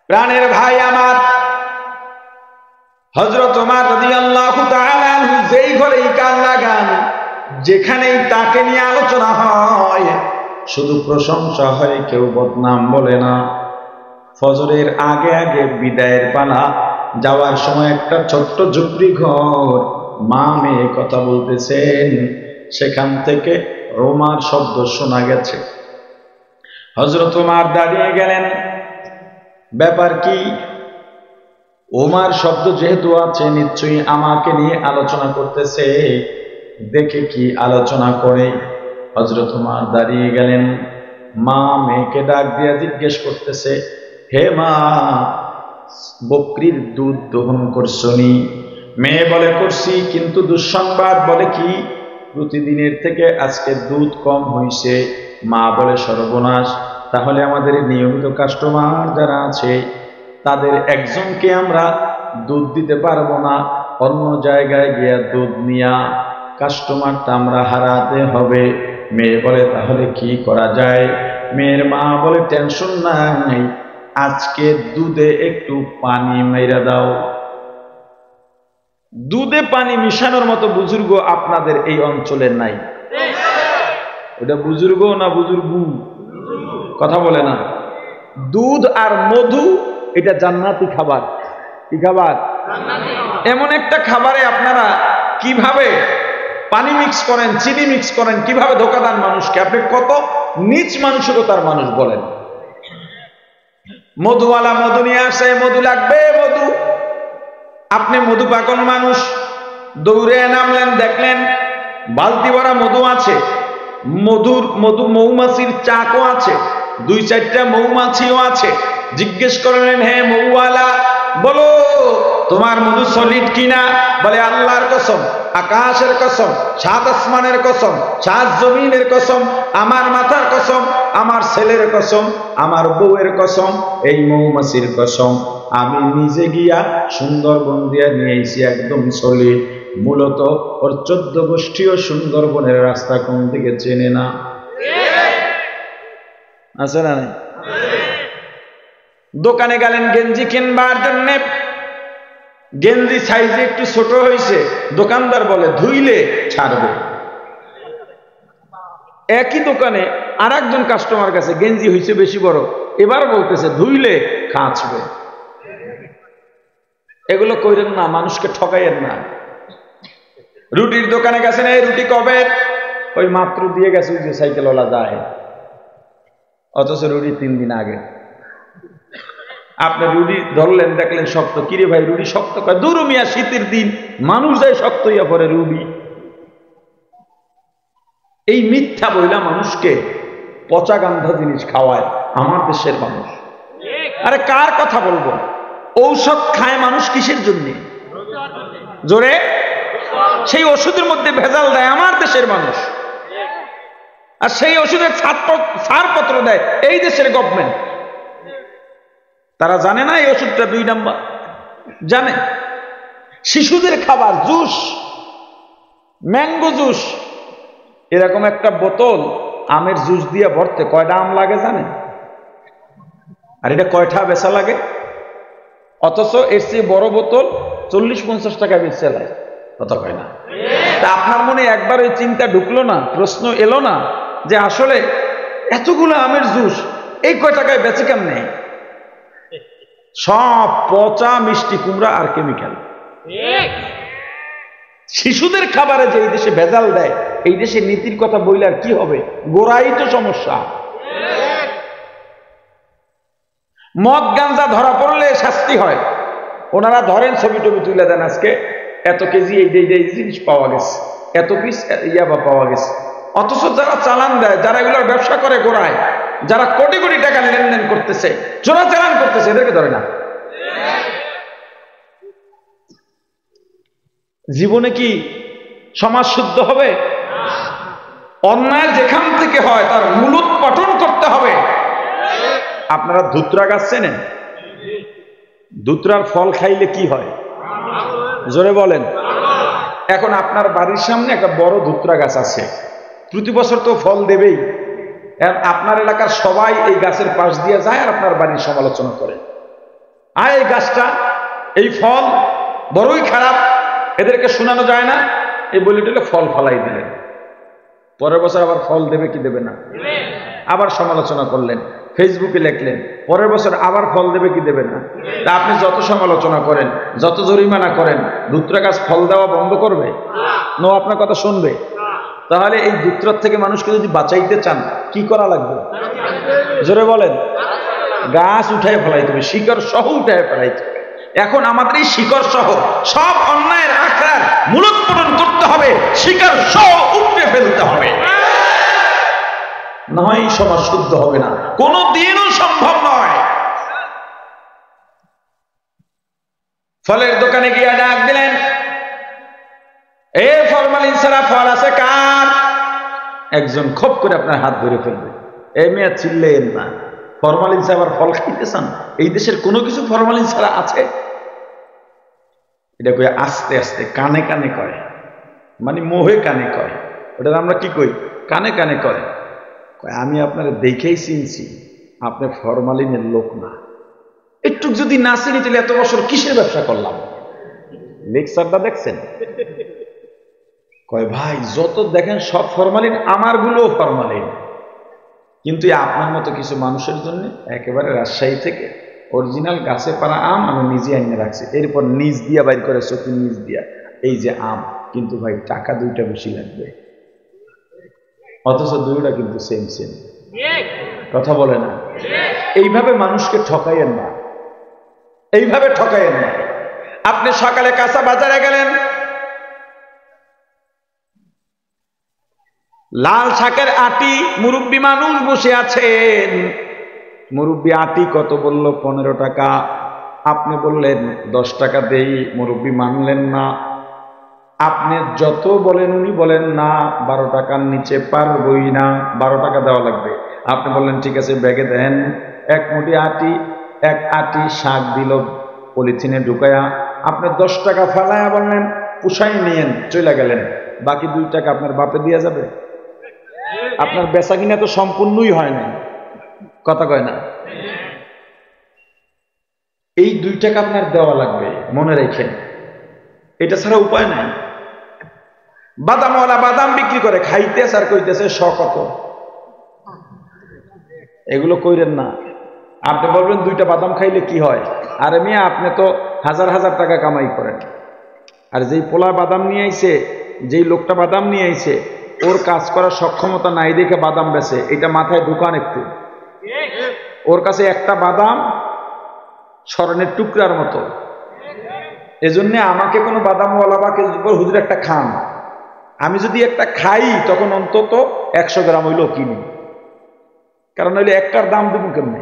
প্রাণের ভাই আমার, হযরত ওমর রাদিয়াল্লাহু তাআলা আনহু যেই ঘরেই কান লাগান, যেখানেই তাকে নিয়ে আলোচনা হয়, শুধু প্রশংসা হয়, কেউ বদনাম বলে না। ফজরের আগে আগে বিদায়ের পালা, যাওয়ার সময় একটা ছোট্ট ঝুপড়ি ঘর, মা মেয়ে কথা বলতেছেন, সেখান থেকে রোমার শব্দ শোনা গেছে। হযরত ওমর দাঁড়িয়ে গেলেন, ব্যাপার কি? ওমর শব্দ যেহেতু আছে, নিশ্চয়ই আমাকে নিয়ে আলোচনা করতেছে, দেখে কি আলোচনা করে। হযরত ওমর দাঁড়িয়ে গেলেন, মা মেয়েকে ডাক দিয়ে জিজ্ঞেস করতেছে, হে মা, বকরির দুধ দহন করছনি? মেয়ে বলে, করছি, কিন্তু দুঃসংবাদ। বলে কি? প্রতিদিনের থেকে আজকে দুধ কম হয়েছে। মা বলে, সর্বনাশ, তাহলে আমাদের নিয়মিত কাস্টমার যারা আছে তাদের একজনকে আমরা দুধ দিতে পারবো না, অন্য জায়গায় গিয়া দুধ নিয়া কাস্টমারটা আমরা হারাতে হবে। মেয়ে বলে তাহলে কি করা যায়? মেয়ের মা বলে টেনশন নাই, আজকে দুধে একটু পানি মেরা দাও। দুধে পানি মিশানোর মতো বুজুর্গ আপনাদের এই অঞ্চলে নাই। ওটা বুজুর্গ না বুজুর্গ? কথা বলে না। দুধ আর মধু এটা জান্নাতি খাবার। কি খাবার? এমন একটা খাবারে আপনারা কিভাবে পানি মিক্স করেন, চিনি মিক্স করেন, কিভাবে ধোকা দেন মানুষকে? আপনি কত নিচ মানসিকতার মানুষ বলেন। মধুওয়ালা মধু নিয়ে আসে, মধু লাগবে মধু। আপনি মধু পাগল মানুষ, দৌড়ে নামলেন, দেখলেন বালতি ভরা মধু আছে, মধু মৌমাছির চাকও আছে, 2-4টা মৌমাছিও আছে। জিজ্ঞেস করলেন, হে মৌওয়ালা, বলো তোমার মধু সলিড কিনা? বলে আল্লাহর কসম, আকাশের কসম, 7 আসমানের কসম, 7 জমিনের কসম, আমার মাথার কসম, আমার ছেলের কসম, আমার বউয়ের কসম, এই মৌমাছির কসম, আমি নিজে গিয়া সুন্দরবন দিয়া নিয়ে এসেছি একদম সলিড। মূলত ওর 14 গোষ্ঠীও সুন্দরবনের রাস্তা কোন দিকে চেনে না। আছে না? দোকানে গেলেন গেঞ্জি কিনবার জন্য, গেঞ্জি সাইজে একটু ছোট হয়েছে, দোকানদার বলে ধুইলে ছাড়বে। একই দোকানে আর একজন কাস্টমার কাছে গেঞ্জি হয়েছে বেশি বড়, এবার বলতেছে ধুইলে কাঁচবে। এগুলো কইরেন না, মানুষকে ঠকাইয়েন না। রুটির দোকানে গেছেন, এই রুটি কবে? ওই মাত্র দিয়ে গেছে, ওই যে সাইকেলওয়ালা যায়, অথচ রুটি 3 দিন আগে। আপনি রুটি ধরলেন, দেখলেন শক্ত, কিরে ভাই রুটি শক্ত? কয় দূর মিয়া, শীতের দিন মানুষ যায় শক্ত হইয়া পরে রুটি। এই মিথ্যা বইলা মানুষকে পচা গান্ধা জিনিস খাওয়ায় আমার দেশের মানুষ। আরে কার কথা বলবো? ঔষধ খায় মানুষ কিসের জন্য? জোরে, সেই ওষুধের মধ্যে ভেজাল দেয় আমার দেশের মানুষ, আর সেই ওষুধের ছাড়পত্র দেয় এই দেশের গভর্নমেন্ট। তারা জানে না এই ওষুধটা 2 নাম্বার? জানে। শিশুদের খাবার জুস, ম্যাঙ্গো জুস, এরকম একটা বোতল আমের জুস দিয়ে ভরতে কয়টা আম লাগে জানেন? আর এটা কয়টা বেচা লাগে? অথচ এর চেয়ে বড় বোতল 40-50 টাকা বেচে লাগে। কথা কয় না? তা আপনার মনে একবার ওই চিন্তা ঢুকলো না, প্রশ্ন এলো না যে আসলে এতগুলো আমের জুস এই কয় টাকায় বেচে কেমনে? সব পচা মিষ্টি কুমড়া আর কেমিক্যাল। শিশুদের খাবারে যে এই দেশে ভেজাল দেয়, এই দেশে নীতির কথা বইলে আর কি হবে? গোড়াই তো সমস্যা। মদ গাঞ্জা ধরা পড়লে শাস্তি হয়, ওনারা ধরেন, ছবি টবি তুলে দেন, আজকে এত কেজি এই জিনিস পাওয়া গেছে, এত পিস ইয়াবা পাওয়া গেছে। অথচ যারা চালান দেয়, যারা এগুলোর ব্যবসা করে গোড়ায়, যারা কোটি কোটি টাকা লেনদেন করতেছে, চোরাচালান করতেছে, এদেরকে ধরে না। জীবনে কি সমাজ শুদ্ধ হবে? অন্যায় যেখান থেকে হয় তার মূলোৎপাটন করতে হবে। আপনারা ধুতরা গাছ চেনেন? ধুতরার ফল খাইলে কি হয়? জোরে বলেন। এখন আপনার বাড়ির সামনে একটা বড় ধুতরা গাছ আছে, প্রতি বছর তো ফল দেবেই। আপনার এলাকার সবাই এই গাছের পাশ দিয়ে যায় আর আপনার বাড়ির সমালোচনা করে, আর এই গাছটা, এই ফল বড়ই খারাপ, এদেরকে শোনানো যায় না, এই বলে টলে ফল ফলাই দিলেন। পরের বছর আবার ফল দেবে কি দেবে না? আবার সমালোচনা করলেন, ফেসবুকে লিখলেন, পরের বছর আবার ফল দেবে কি দেবে না? তা আপনি যত সমালোচনা করেন, যত জরিমানা করেন, ধুতরা গাছ ফল দেওয়া বন্ধ করবে? নো, আপনার কথা শুনবে। তাহলে এই ধুতরার থেকে মানুষকে যদি বাঁচাইতে চান কি করা লাগবে? জোরে বলেন। গাছ উঠায় ফেলাইতে হবে, শিকড় সহ উঠায় ফেলাইতে হবে। এখন আমাদের এই শিকড় সহ সব অন্যায়ের আখড়ার মূলোৎপাটন করতে হবে, শিকড় সহ উপড়ে ফেলতে হবে, না হয় সমাজ শুদ্ধ হবে না, কোনদিনও সম্ভব নয়। ফলের দোকানে গিয়ে ডাক দিলেন, এ ফরমালিন ছাড়া ফল আছে কার? একজন খপ করে আপনার হাত ধরে ফেলবে, এ মেয়ে চিল্লেন না, ফরমালিন ছাড়া আবার ফল খাইতে চান? এই দেশের কোনো কিছু ফরমালিন ছাড়া আছে? এটা কই আস্তে আস্তে কানে কানে কয়, মানে মোহে কানে কয়। ওটা আমরা কি কই? কানে কানে কয়। আমি আপনারা দেখেই চিনছি, আপনি ফরমালিনের লোক না। একটু যদি না চিনি তাহলে এত বছর কিসের ব্যবসা করলাম? লেকচারটা দেখছেন? কয় ভাই যত দেখেন সব ফরমালিন, আমার গুলোও ফরমালিন। কিন্তু আপনার মতো কিছু মানুষের জন্য একেবারে রাজশাহী থেকে অরিজিনাল গাছে পারা আম আমি নিজে এনে রাখছি, এরপর নিজ দিয়া বাইর করে চোখের নিজ দিয়া এই যে আম, কিন্তু ভাই টাকা দুইটা বেশি লাগবে, অথচ দুইটা কিন্তু সেম সেম। কথা বলে না? এইভাবে মানুষকে ঠকাইয়েন না, এইভাবে ঠকাইয়েন না। আপনি সকালে কাঁচা বাজারে গেলেন, লাল শাকের আটি, মুরব্বী মানুষ বসে আছেন, মুরব্বী আটি কত বলল? 15 টাকা। আপনি বললেন 10 টাকা দেই, মুরব্বী মানলেন না। আপনি যত বলেন উনি বলেন না, 12 টাকার নিচে পারবই না, 12 টাকা দেওয়া লাগবে। আপনি বললেন ঠিক আছে ব্যাগে দেন। এক মুঠি আটি, এক আটি শাক দিল পলিথিনে ঢুকায়া। আপনি 10 টাকা ফেলায়া বললেন পুষাই নিয়েন, চলে গেলেন। বাকি 2 টাকা আপনার বাপে দিয়ে যাবে? আপনার বেচা কিনা তো সম্পূর্ণই হয় না। কথা কয় না? এই 2 টাকা আপনার দেওয়া লাগবে, মনে রেখেন, এটা ছাড়া উপায় নাই। বাদামওয়ালা বাদাম বিক্রি করে, খাইতেছে আর কইতেছে শকত। এগুলো কইরেন না। আপনি বলবেন 2টা বাদাম খাইলে কি হয়? আরে মিয়া আপনি তো হাজার হাজার টাকা কামাই করেন। আর যেই পোলা বাদাম নিয়ে আইছে, যেই লোকটা বাদাম নিয়ে আইছে, ওর কাজ করার সক্ষমতা নাই দেখে বাদাম বেচে, এটা মাথায় ঢুকান একটু। ওর কাছে একটা বাদাম স্মরণের টুকরার মতো। এজন্য আমাকে কোনো বাদামওয়ালা বা হুজুর একটা খান, আমি যদি একটা খাই তখন অন্তত 100 গ্রাম হইলেও কিনি, কারণ হইলে একটার দাম দেবো কেমনে?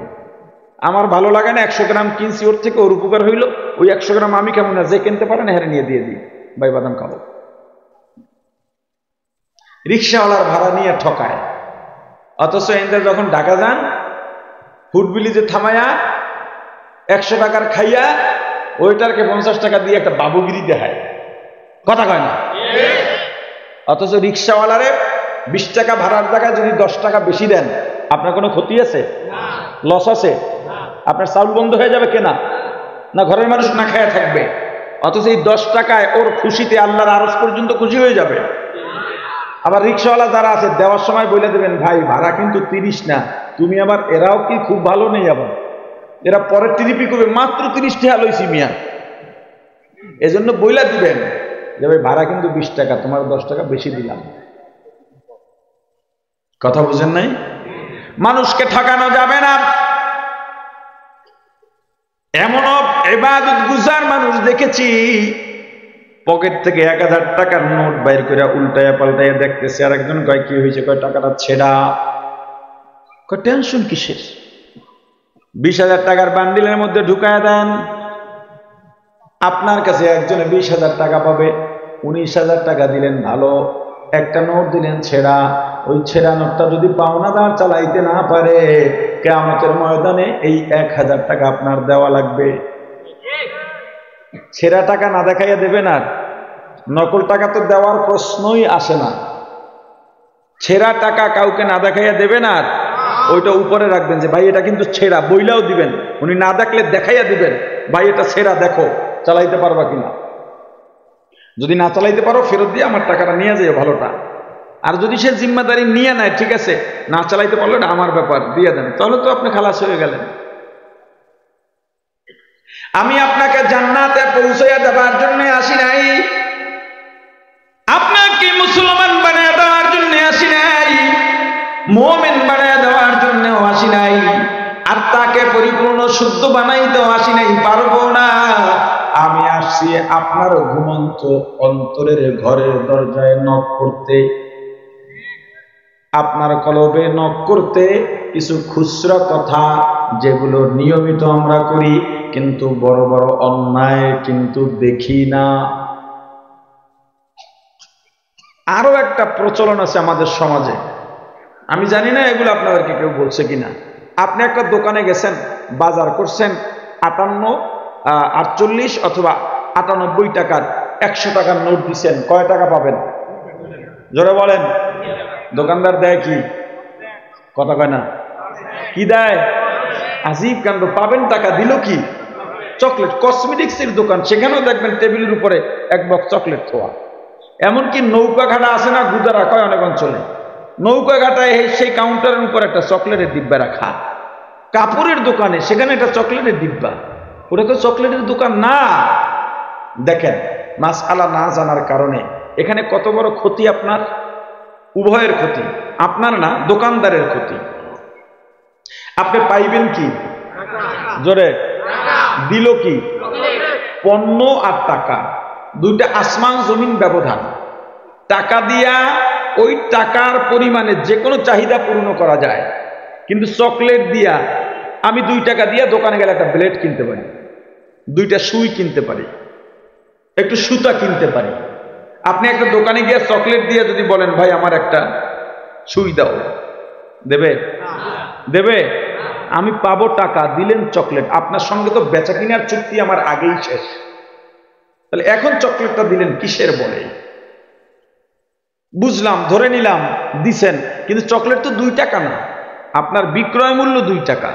আমার ভালো লাগে না, 100 গ্রাম কিনছি, ওর থেকে ওর উপকার হইল, ওই 100 গ্রাম আমি কেমন না, যে কিনতে পারেন হেরে নিয়ে দিয়ে দিই, ভাই বাদাম খাবো। রিক্সাওয়ালার ভাড়া নিয়ে ঠকায়, অথচ এদের যখন ঢাকা যান ফুটবিলিজে থামায়া 100 টাকার খাইয়া ওইটারকে 50 টাকা দিয়ে একটা বাবুগিরি দেখায়। কথা কয় না? অথচ রিক্সাওয়ালারে 20 টাকা ভাড়ার জায়গায় যদি 10 টাকা বেশি দেন, আপনার কোনো ক্ষতি আছে? লস আছে? আপনার চাউল বন্ধ হয়ে যাবে কেনা, না ঘরের মানুষ না খায়া থাকবে? অথচ এই 10 টাকায় ওর খুশিতে আল্লাহর আরশ পর্যন্ত খুশি হয়ে যাবে। আবার রিক্সাওয়ালা যারা আছে দেওয়ার সময় বলে দেবেন ভাই ভাড়া কিন্তু 30 না, তুমি আবার, এরাও কি খুব ভালো নেই, আবার এরা পরের টিরিপি করবে, মাত্র 30 টাকা লইছি মিয়া, এজন্য বইলা দিবেন যে ভাই ভাড়া কিন্তু 20 টাকা, তোমার 10 টাকা বেশি দিলাম। কথা বুঝেন নাই? মানুষকে ঠকানো যাবে না। এমনও ইবাদত গুজার মানুষ দেখেছি, পকেট থেকে 1000 টাকার নোট বাইর করে উল্টায়া পাল্টাইয়া দেখতেছে, আর একজন কয় কি হয়েছে? কয় টাকাটা ছেঁড়া। কয় টেনশন কিসের? 20,000 টাকার বান্ডিলের মধ্যে ঢুকায় দেন। আপনার কাছে একজনে 20,000 টাকা পাবে, 19,000 টাকা দিলেন ভালো, একটা নোট দিলেন ছেঁড়া। ওই ছেঁড়া নোটটা যদি পাওনাদার চালাইতে না পারে, কিয়ামতের ময়দানে এই 1000 টাকা আপনার দেওয়া লাগবে। ছেঁড়া টাকা না দেখাইয়া দেবেন, আর নকল টাকা তো দেওয়ার প্রশ্নই আসে না। ছেঁড়া টাকা কাউকে না দেখাইয়া দেবেন, আর ওইটা উপরে রাখবেন যে ভাই এটা কিন্তু ছেঁড়া, বইলাও দিবেন, উনি না দেখলে দেখাইয়া দিবেন ভাই এটা ছেঁড়া, দেখো চালাইতে পারবা কিনা। যদি না চালাইতে পারো ফেরত দিয়ে আমার টাকাটা নিয়ে যাই ভালোটা। আর যদি সে জিম্মাদারি নিয়ে নেয়, ঠিক আছে না চালাইতে পারলে এটা আমার ব্যাপার, দিয়ে দেন, তাহলে তো আপনি খালাস হয়ে গেলেন। আমি আপনাকে জান্নাতে পৌঁছাইয়া দেওয়ার জন্য আসি নাই, আপনাকে মুসলমান বানিয়ে দেওয়ার জন্য আসি নাই, মুমিন বানিয়ে দেওয়ার জন্য আসি নাই, আর তাকে পরিপূর্ণ শুদ্ধ বানাইতেও আসি নাই, পারবো না। আমি আসছি আপনার ঘুমন্ত অন্তরের ঘরের দরজায় নক করতে, আপনার কলবে নক করতে। কিছু খুচরা কথা যেগুলো নিয়মিত আমরা করি, কিন্তু বড় বড় অন্যায় কিন্তু দেখি না। আরো একটা প্রচলন আছে আমাদের সমাজে, আমি জানি না এগুলো আপনাদেরকে কেউ বলছে কিনা। আপনি একটা দোকানে গেছেন, বাজার করছেন 48 অথবা 98 টাকার 100 টাকার নোট দিচ্ছেন, কয় টাকা পাবেন? জোরে বলেন। দোকানদার দেয় কি? কথা কয় না, কি দেয়? আজীব কাণ্ড। পাবেন টাকা, দিল কি? চকলেট। কসমেটিক্সের দোকান, সেখানেও দেখবেন টেবিলের উপরে এক বক্স চকলেট খোয়া। এমনকি নৌকা ঘাটা আছে না, গুদারা কয় অনেক অঞ্চলে, নৌকা ঘাটায় সেই কাউন্টারের উপর একটা চকলেটের ডিব্বা রাখা। কাপড়ের দোকানে সেখানে একটা চকলেটের ডিব্বা, ওটা তো চকলেটের দোকান না। দেখেন, মাসআলা না জানার কারণে এখানে কত বড় ক্ষতি আপনার, উভয়ের ক্ষতি, আপনার না দোকানদারের ক্ষতি। আপনি পাইবেন কি? জোরে, দিল কি? পণ্য আর টাকা, দুইটা আসমান জমিন ব্যবধান। টাকা দিয়া ওই টাকার পরিমাণে যে কোনো চাহিদা পূর্ণ করা যায়, কিন্তু চকলেট দিয়া আমি 2 টাকা দিয়া দোকানে গেলে একটা ব্লেড কিনতে পারি, 2টা সুই কিনতে পারি, একটু সুতা কিনতে পারি। আপনি একটা দোকানে গিয়ে চকলেট দিয়ে যদি বলেন ভাই আমার একটা সুই দাও, দেবে? দেবে? আমি পাবো টাকা, দিলেন চকলেট। আপনার সঙ্গে তো বেচা কিনার চুক্তি আমার আগেই শেষ, তাহলে এখন চকলেটটা দিলেন কিসের বলে? বুঝলাম, ধরে নিলাম দিছেন, কিন্তু চকলেট তো 2 টাকা না, আপনার বিক্রয় মূল্য 2 টাকা।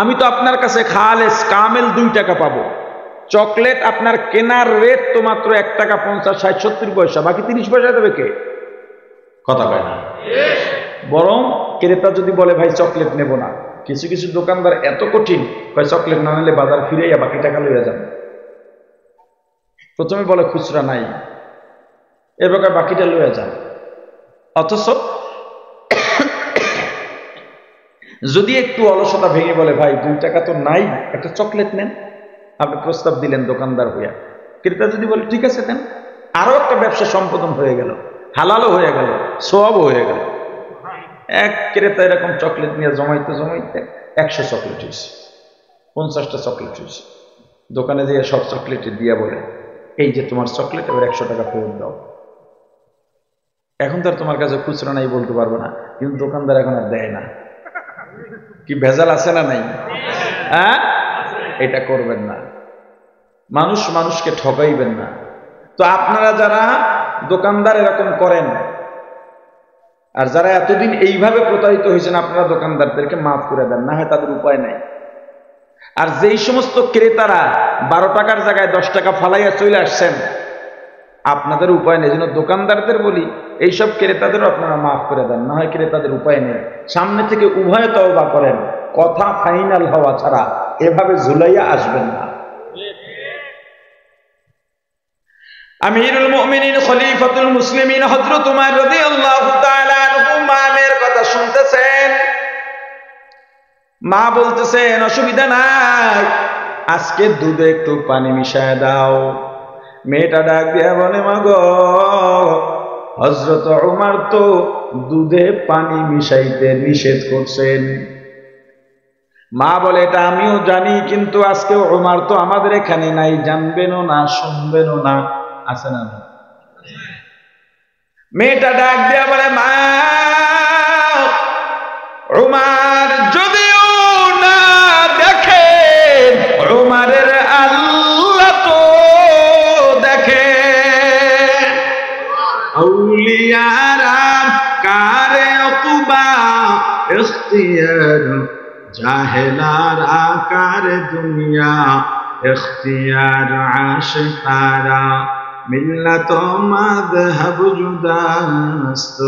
আমি তো আপনার কাছে খালেস কামেল 2 টাকা পাবো। চকলেট আপনার কেনার রেট তো মাত্র 1 টাকা 50, 60, 70 পয়সা, বাকি 30 পয়সা দেবে কে? কথা কয় না। বরং ক্রেতা যদি বলে ভাই চকলেট নেব না, কিছু কিছু দোকানদার এত কঠিন, কয় চকলেট না নিলে বাজার ফিরাইয়া বাকি টাকা লইয়া যান। প্রথমে বলে খুচরা নাই, এবার বাকিটা লইয়া যান। অথচ যদি একটু অলসতা ভেঙে বলে ভাই 2 টাকা তো নাই, একটা চকলেট নেন, আপনি প্রস্তাব দিলেন দোকানদার হইয়া, ক্রেতা যদি বলে ঠিক আছে দেন, আরো একটা ব্যবসা সম্পাদন হয়ে গেল, হালালও হয়ে গেল, সওয়াবও হয়ে গেল। এক ক্রেতা এরকম চকলেট নিয়ে জমাইতে জমাইতে 100 চকলেট হয়েছে, 50টা চকলেট হয়েছে। দোকানে যেয়ে সব চকলেটে দিয়া বলে এই যে তোমার চকলেট, এবার 100 টাকা ফেরত দাও। এখন তো আর তোমার কাছে খুচরা নাই বলতে পারবো না, কিন্তু দোকানদার এখন আর দেয় না। কি ভেজাল আছে না নাই? হ্যাঁ, এটা করবেন না, মানুষ মানুষকে ঠকাইবেন না। তো আপনারা যারা দোকানদার এরকম করেন, আর যারা এতদিন এইভাবে প্রতারিত হয়েছেন, আপনারা দোকানদারদেরকে মাফ করে দেন, না হয় তাদের উপায় নাই। আর যেই সমস্ত ক্রেতারা 12 টাকার জায়গায় 10 টাকা ফালাইয়া চলে আসছেন, আপনাদের উপায় নেই। যেন দোকানদারদের বলি, এইসব ক্রেতাদেরও আপনারা মাফ করে দেন, না হয় ক্রেতাদের উপায় নেই। সামনে থেকে উভয় তওবা করেন, কথা ফাইনাল হওয়া ছাড়া এভাবে ঝুলাইয়া আসবেন না। আমিরুল মুমিনিন খলিফাতুল মুসলিমিন হযরত উমর রাদিয়াল্লাহু তাআলা আনহু মায়ের কথা শুনতেছেন। মা বলতেছেন অসুবিধা নাই, আজকে দুধে একটু পানি মিশায় দাও। মেয়েটা ডাক দিয়া বলে মা গো, হযরত উমর তো দুধে পানি মিশাইতে নিষেধ করছেন। মা বলে এটা আমিও জানি, কিন্তু আজকে উমর তো আমাদের এখানে নাই, জানবেনও না শুনবেনও না, আছে না? মেয়েটা ডাক দিয়া বলে মা, উমর যদিও না দেখে, উমরের আল্লাহ তো দেখে। আউলিয়ারা কারে উকবা ইখতিয়ার, জাহেলারা কারে দুনিয়া ইখতিয়ার। আশিকারা মিল্লাত মাযহাব জুদাস্ত,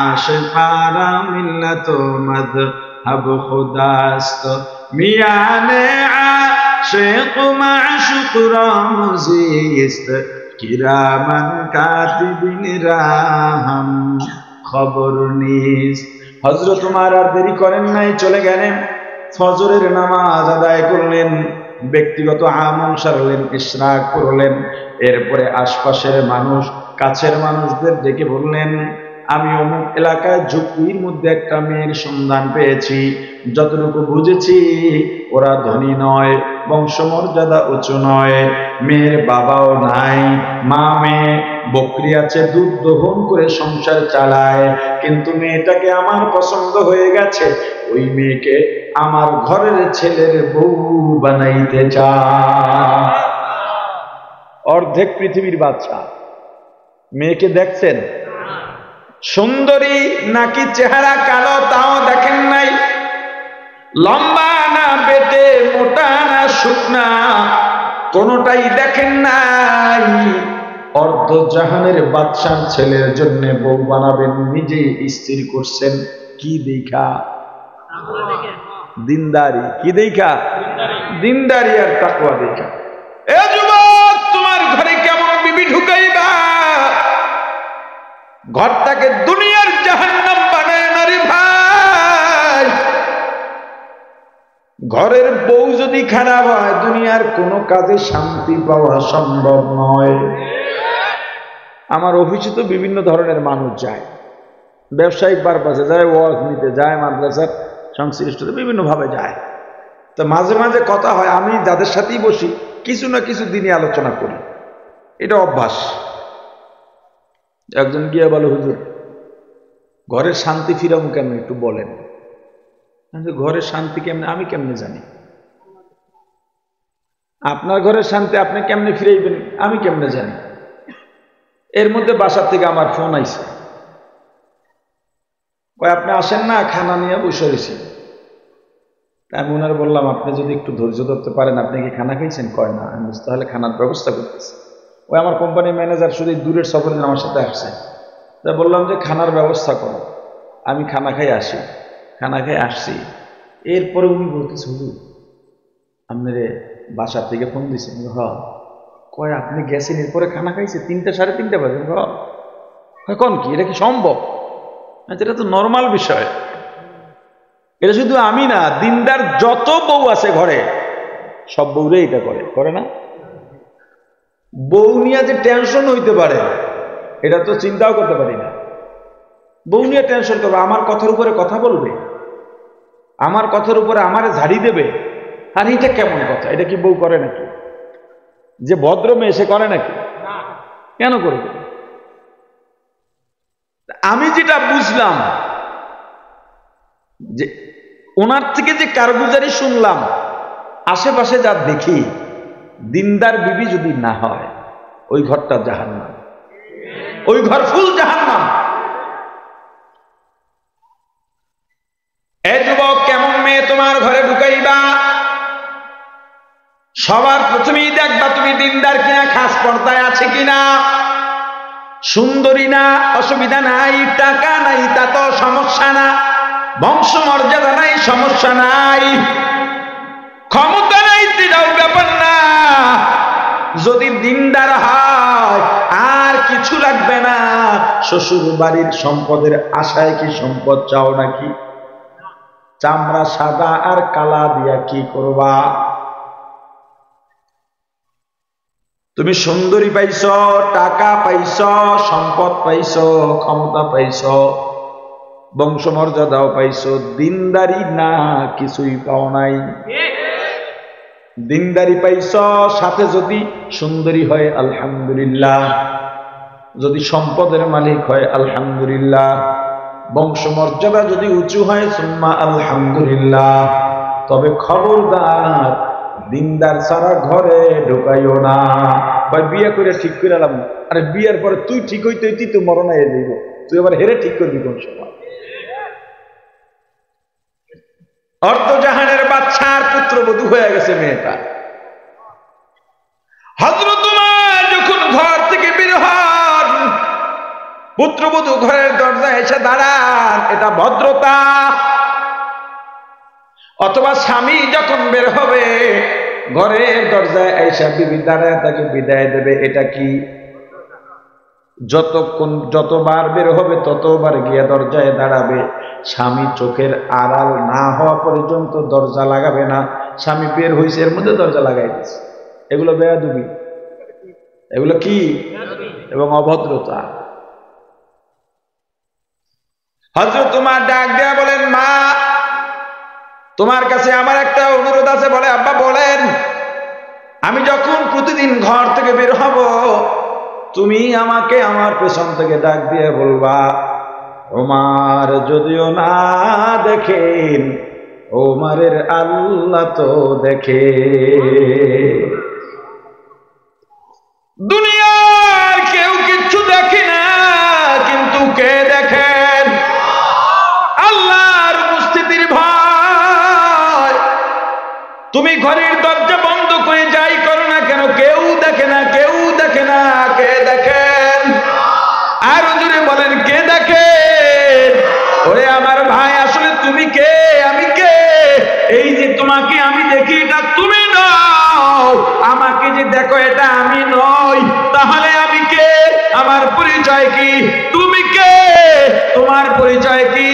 আশিকারা মিল্লাত মাযহাব খুদাস্ত। মিয়ানে আশিক মাশুক রামজিস্ত, কিরামান কাতিবিন রাহাম খবর নিস। হযরত উমর আর দেরি করেন নাই, চলে গেলেন, ফজরের নামাজ আদায় করলেন, ব্যক্তিগত আমল সারলেন, ইশরাক করলেন। এরপরে আশপাশের মানুষ, কাছের মানুষদের ডেকে বললেন আমি অমুক এলাকায় ঝুঁকির মধ্যে একটা মেয়ের সন্ধান পেয়েছি, যতটুকু বুঝেছি ওরা ধনী নয়, বংশমর্যাদা উঁচু নয়, মেয়ের বাবাও নাই, মা মেয়ে বকরি আছে, দুধ দহন করে সংসার চালায়, কিন্তু মেয়েটাকে আমার পছন্দ হয়ে গেছে, ওই মেয়েকে আমার ঘরের ছেলের বউ বানাইতে চায়। অর্ধেক পৃথিবীর বাদশা। মেয়েকে দেখছেন সুন্দরী নাকি চেহারা কালো তাও দেখেন নাই, লম্বা না বেটে, মোটা না শুকনা, কোনটাই দেখেন নাই। অর্ধ জাহানের বাদশার ছেলের জন্য বউ বানাবেন, নিজে স্থির করছেন কি দেখা? দিনদারি। কি দেখা? দিনদারি আর তাকওয়া দেখা। এ যুবক, তোমার ঘরে কেমন বিবি ঢুকাইবা? ঘরটাকে দুনিয়ার জাহান্নাম বানায় না রে ভাই। ঘরের বউ যদি খারাপ হয়, দুনিয়ার কোনো কাজে শান্তি পাওয়া সম্ভব নয়। আমার অফিসে তো বিভিন্ন ধরনের মানুষ যায়, ব্যবসায়িক পারপাসে যায়, ওয়াজ নিতে যায়, মাদ্রাসার সংশ্লিষ্ট বিভিন্নভাবে যায়। তো মাঝে মাঝে কথা হয়, আমি যাদের সাথেই বসি কিছু না কিছু দিনই আলোচনা করি, এটা অভ্যাস। একজন গিয়ে বলে, হুজুর ঘরের শান্তি ফিরাবো কেমন একটু বলেন। ঘরের শান্তি কেমনে? আমি কেমনে জানি? আপনার ঘরের শান্তি আপনি কেমনে ফিরাইবেন আমি কেমনে জানি? এর মধ্যে বাসার থেকে আমার ফোন আইছে, কয় আপনি আসেন না, খানা নিয়ে বসে রয়েছি। আমি ওনার বললাম, আপনি যদি একটু ধৈর্য ধরতে পারেন, আপনি কি খানা খাইছেন? কয় না। আমি তাহলে খানার ব্যবস্থা করতেছি। ওই আমার কোম্পানির ম্যানেজার শুধু দূরের সফরে আমার সাথে আসছে, তাই বললাম যে খানার ব্যবস্থা করো, আমি খানা খাই আসি। খানা খাই আসছি, এরপরে উনি বলতেছে, হুজুর আপনার বাসা থেকে ফোন দিয়েছেন? হ। কয় আপনি গেছেন এরপরে খানা খাইছে? 3টা 3:30 বাজে। কোন কি এটা কি সম্ভব? এটা তো নর্মাল বিষয়। এটা শুধু আমি না, দিনদার যত বউ আছে ঘরে সব বউরে এটা করে না? বউ নিয়ে যে টেনশন হইতে পারে এটা তো চিন্তাও করতে পারি না। বউ নিয়ে টেনশন করবে, আমার কথার উপরে কথা বলবে, আমার কথার উপরে আমারে ঝাড়ি দেবে। আর এটা কেমন কথা? এটা কি বউ করে নাকি? যে ভদ্র মেয়ে সে করে নাকি? কেন করবে? আমি যেটা বুঝলাম যে ওনার থেকে যে কারগুজারি শুনলাম, আশেপাশে যা দেখি, দিনদার বিবি যদি না হয় ওই ঘরটা জাহান্নাম, ওই ঘর ফুল জাহান্নাম। এ যুবক, কেমন মেয়ে তোমার ঘরে ঢুকাইবা? সবার প্রথমেই দেখবা তুমি দিনদার কিনা, খাস পর্দায় আছে কিনা, সুন্দরী না, অসুবিধা নাই, টাকা নাই তা তো সমস্যা না, বংশ মর্যাদা নাই, সমস্যা নাই, ক্ষমতা নাই, সেটাও ব্যাপার না। যদি দিনদার হয় আর কিছু লাগবে না। শ্বশুর বাড়ির সম্পদের আশায় কি সম্পদ চাও নাকি? চামড়া সাদা আর কালা দিয়া কি করবা? তুমি সুন্দরী পাইছ, টাকা পাইছ, সম্পদ পাইছ, ক্ষমতা পাইছ, বংশমর্যাদাও পাইছ, দিনদারি না কিছুই পাও নাই। দিনদারি পাইছ, সাথে যদি সুন্দরী হয় আলহামদুলিল্লাহ, যদি সম্পদের মালিক হয় আলহামদুলিল্লাহ, বংশমর্যাদা যদি উঁচু হয় সুম্মা আলহামদুলিল্লাহ। তবে খবরদার দিনদার ছাড়া ঘরে ঢুকাইও না। বিয়ে করে ঠিক করে এলাম, আরে বিয়ের পরে তুই ঠিক হইতে হইতে তো মরণ হয়ে যাইব, তুই আবার হেরে ঠিক করবি কোন সময়? অর্ধজাহানের বাদশার পুত্রবধূ হয়ে গেছে মেয়েটা। হযরত উমর যখন ঘর থেকে বের হন, পুত্রবধূ ঘরের দরজায় এসে দাঁড়ান, এটা ভদ্রতা। অথবা স্বামী যখন বের হবে ঘরের দরজায় এসে বিবি দাঁড়ায় তাকে বিদায় দেবে, এটা কি? যতবার বের হবে ততবার গিয়ে দরজায় দাঁড়াবে। স্বামী চোখের আড়াল না হওয়া পর্যন্ত দরজা লাগাবে না। স্বামী বের হয়েছে এর মধ্যে দরজা লাগাই দিচ্ছে, এগুলো বেয়াদবি, এগুলো কি? এবং অভদ্রতা। হযরত উমর ডাক দিয়া বলেন, মা তোমার কাছে আমার একটা অনুরোধ আছে। বলে, আব্বা বলেন। আমি যখন প্রতিদিন ঘর থেকে বের হব, তুমি আমাকে আমার পেছন থেকে ডাক দিয়ে বলবা, ওমর যদিও না দেখেন, ওমরের আল্লাহ তো দেখে। দুনিয়ার কেউ কিচ্ছু দেখে না, কিন্তু কে দেখেন? আল্লাহর উপস্থিতির ভয়। তুমি ঘরের দরজা বন্ধ করে যাই করো না কেন, কেউ দেখে না, কেউ দেখে না। কে দেখেন? আর জোরে বলেন, কে দেখেন? ওরে আমার ভাই, আসলে তুমি কে, আমি কে? এই যে তোমাকে আমি দেখি, এটা তুমি নও। আমাকে যে দেখো, এটা আমি নই। তাহলে আমি কে? আমার পরিচয় কি? তুমি কে? তোমার পরিচয় কি?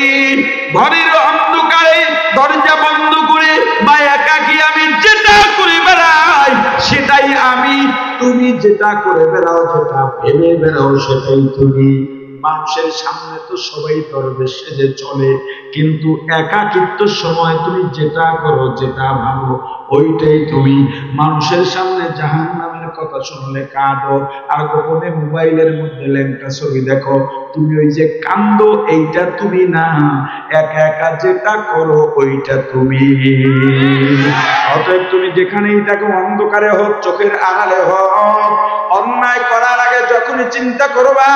ঘরের অন্ধকারে দরজা বন্ধ করে বা একাকী আমি যেটা করে বেড়াই, সেটাই আমি। তুমি যেটা করে বেড়াও, যেটা ভেবে বেড়াও, সেটাই তুমি। মানুষের সামনে তো সবাই দরবেশ সেজে চলে, কিন্তু একাকিত্বের সময় তুমি যেটা করো, যেটা ভাবো, ওইটাই তুমি। মানুষের সামনে জাহান্নামের কথা শুনলে কাঁদো, আর গোপনে মোবাইলের মধ্যে ল্যাংটা ছবি দেখো, তুমি ওই যে কান্দো, এইটা তুমি না। একা একা যেটা করো, ওইটা তুমি। অতএব তুমি যেখানেই দেখো, অন্ধকারে হোক, চোখের আড়ালে হোক, অন্যায় করার আগে যখনই চিন্তা করবা,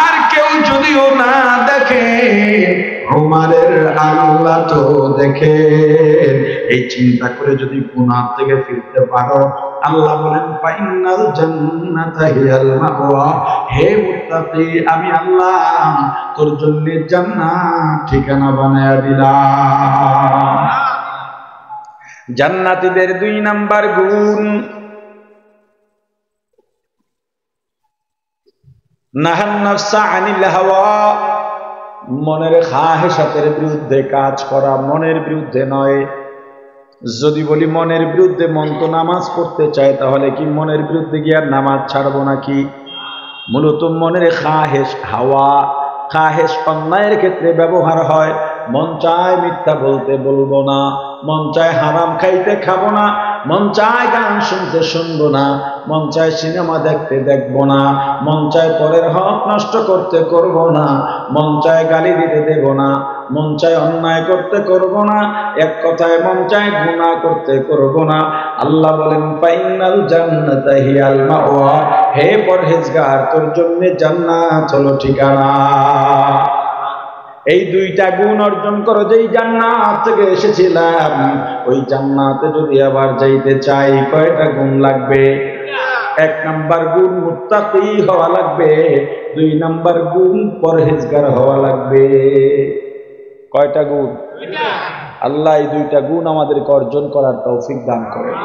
আর কেউ যদিও না দেখে, ওমরের আল্লাহ তো দেখে। এই চিন্তা করে যদি গুনাহ থেকে ফিরতে পারো, আল্লাহ বলেন, ফাইনাল জান্নাতা হিয়াল মাওয়া। হে মুত্তাকি, আমি আল্লাহ তোর জন্য জান্নাত ঠিকানা বানায়া দিলাম। জান্নাতীদের 2 নাম্বার গুণ, নাহান নাফসা আনিল হাওয়া, মনের খাহেশাতের বিরুদ্ধে কাজ করা, মনের বিরুদ্ধে নয়। যদি বলি মনের বিরুদ্ধে, মন তো নামাজ পড়তে চায়, তাহলে কি মনের বিরুদ্ধে গিয়ে নামাজ ছাড়বো নাকি? মূলত মনের খাহেশ, হাওয়া, খাহেশ অন্যায়ের ক্ষেত্রে ব্যবহার হয়। মন চায় মিথ্যা বলতে বলবো না, মন চায় হারাম খাইতে খাবো না, মন চায় গান শুনতে শুনবো না, মন চায় সিনেমা দেখতে দেখবো না, মন চায় পরের হক নষ্ট করতে করবো না, মন চায় গালি দিতে দেব না, মন চায় অন্যায় করতে করবো না। এক কথায় মন চায় গুনাহ করতে করবো না। আল্লাহ বলেন, ফাইনাল জান্নাতা হিয়াল মাওয়া। হে পরহেজগার, তোর জন্য জান্নাত হলো ঠিকানা। এই 2টা গুণ অর্জন করো। যেই জান্নাত থেকে এসেছিলাম, ওই জান্নাতে যদি আবার যাইতে চাই, কয়টা গুণ লাগবে? 1 নাম্বার গুণ মুত্তাকি হওয়া লাগবে, 2 নাম্বার গুণ পরহেজগার হওয়া লাগবে। কয়টা গুণ? আল্লাহ এই 2টা গুণ আমাদেরকে অর্জন করার তৌফিক দান করেন।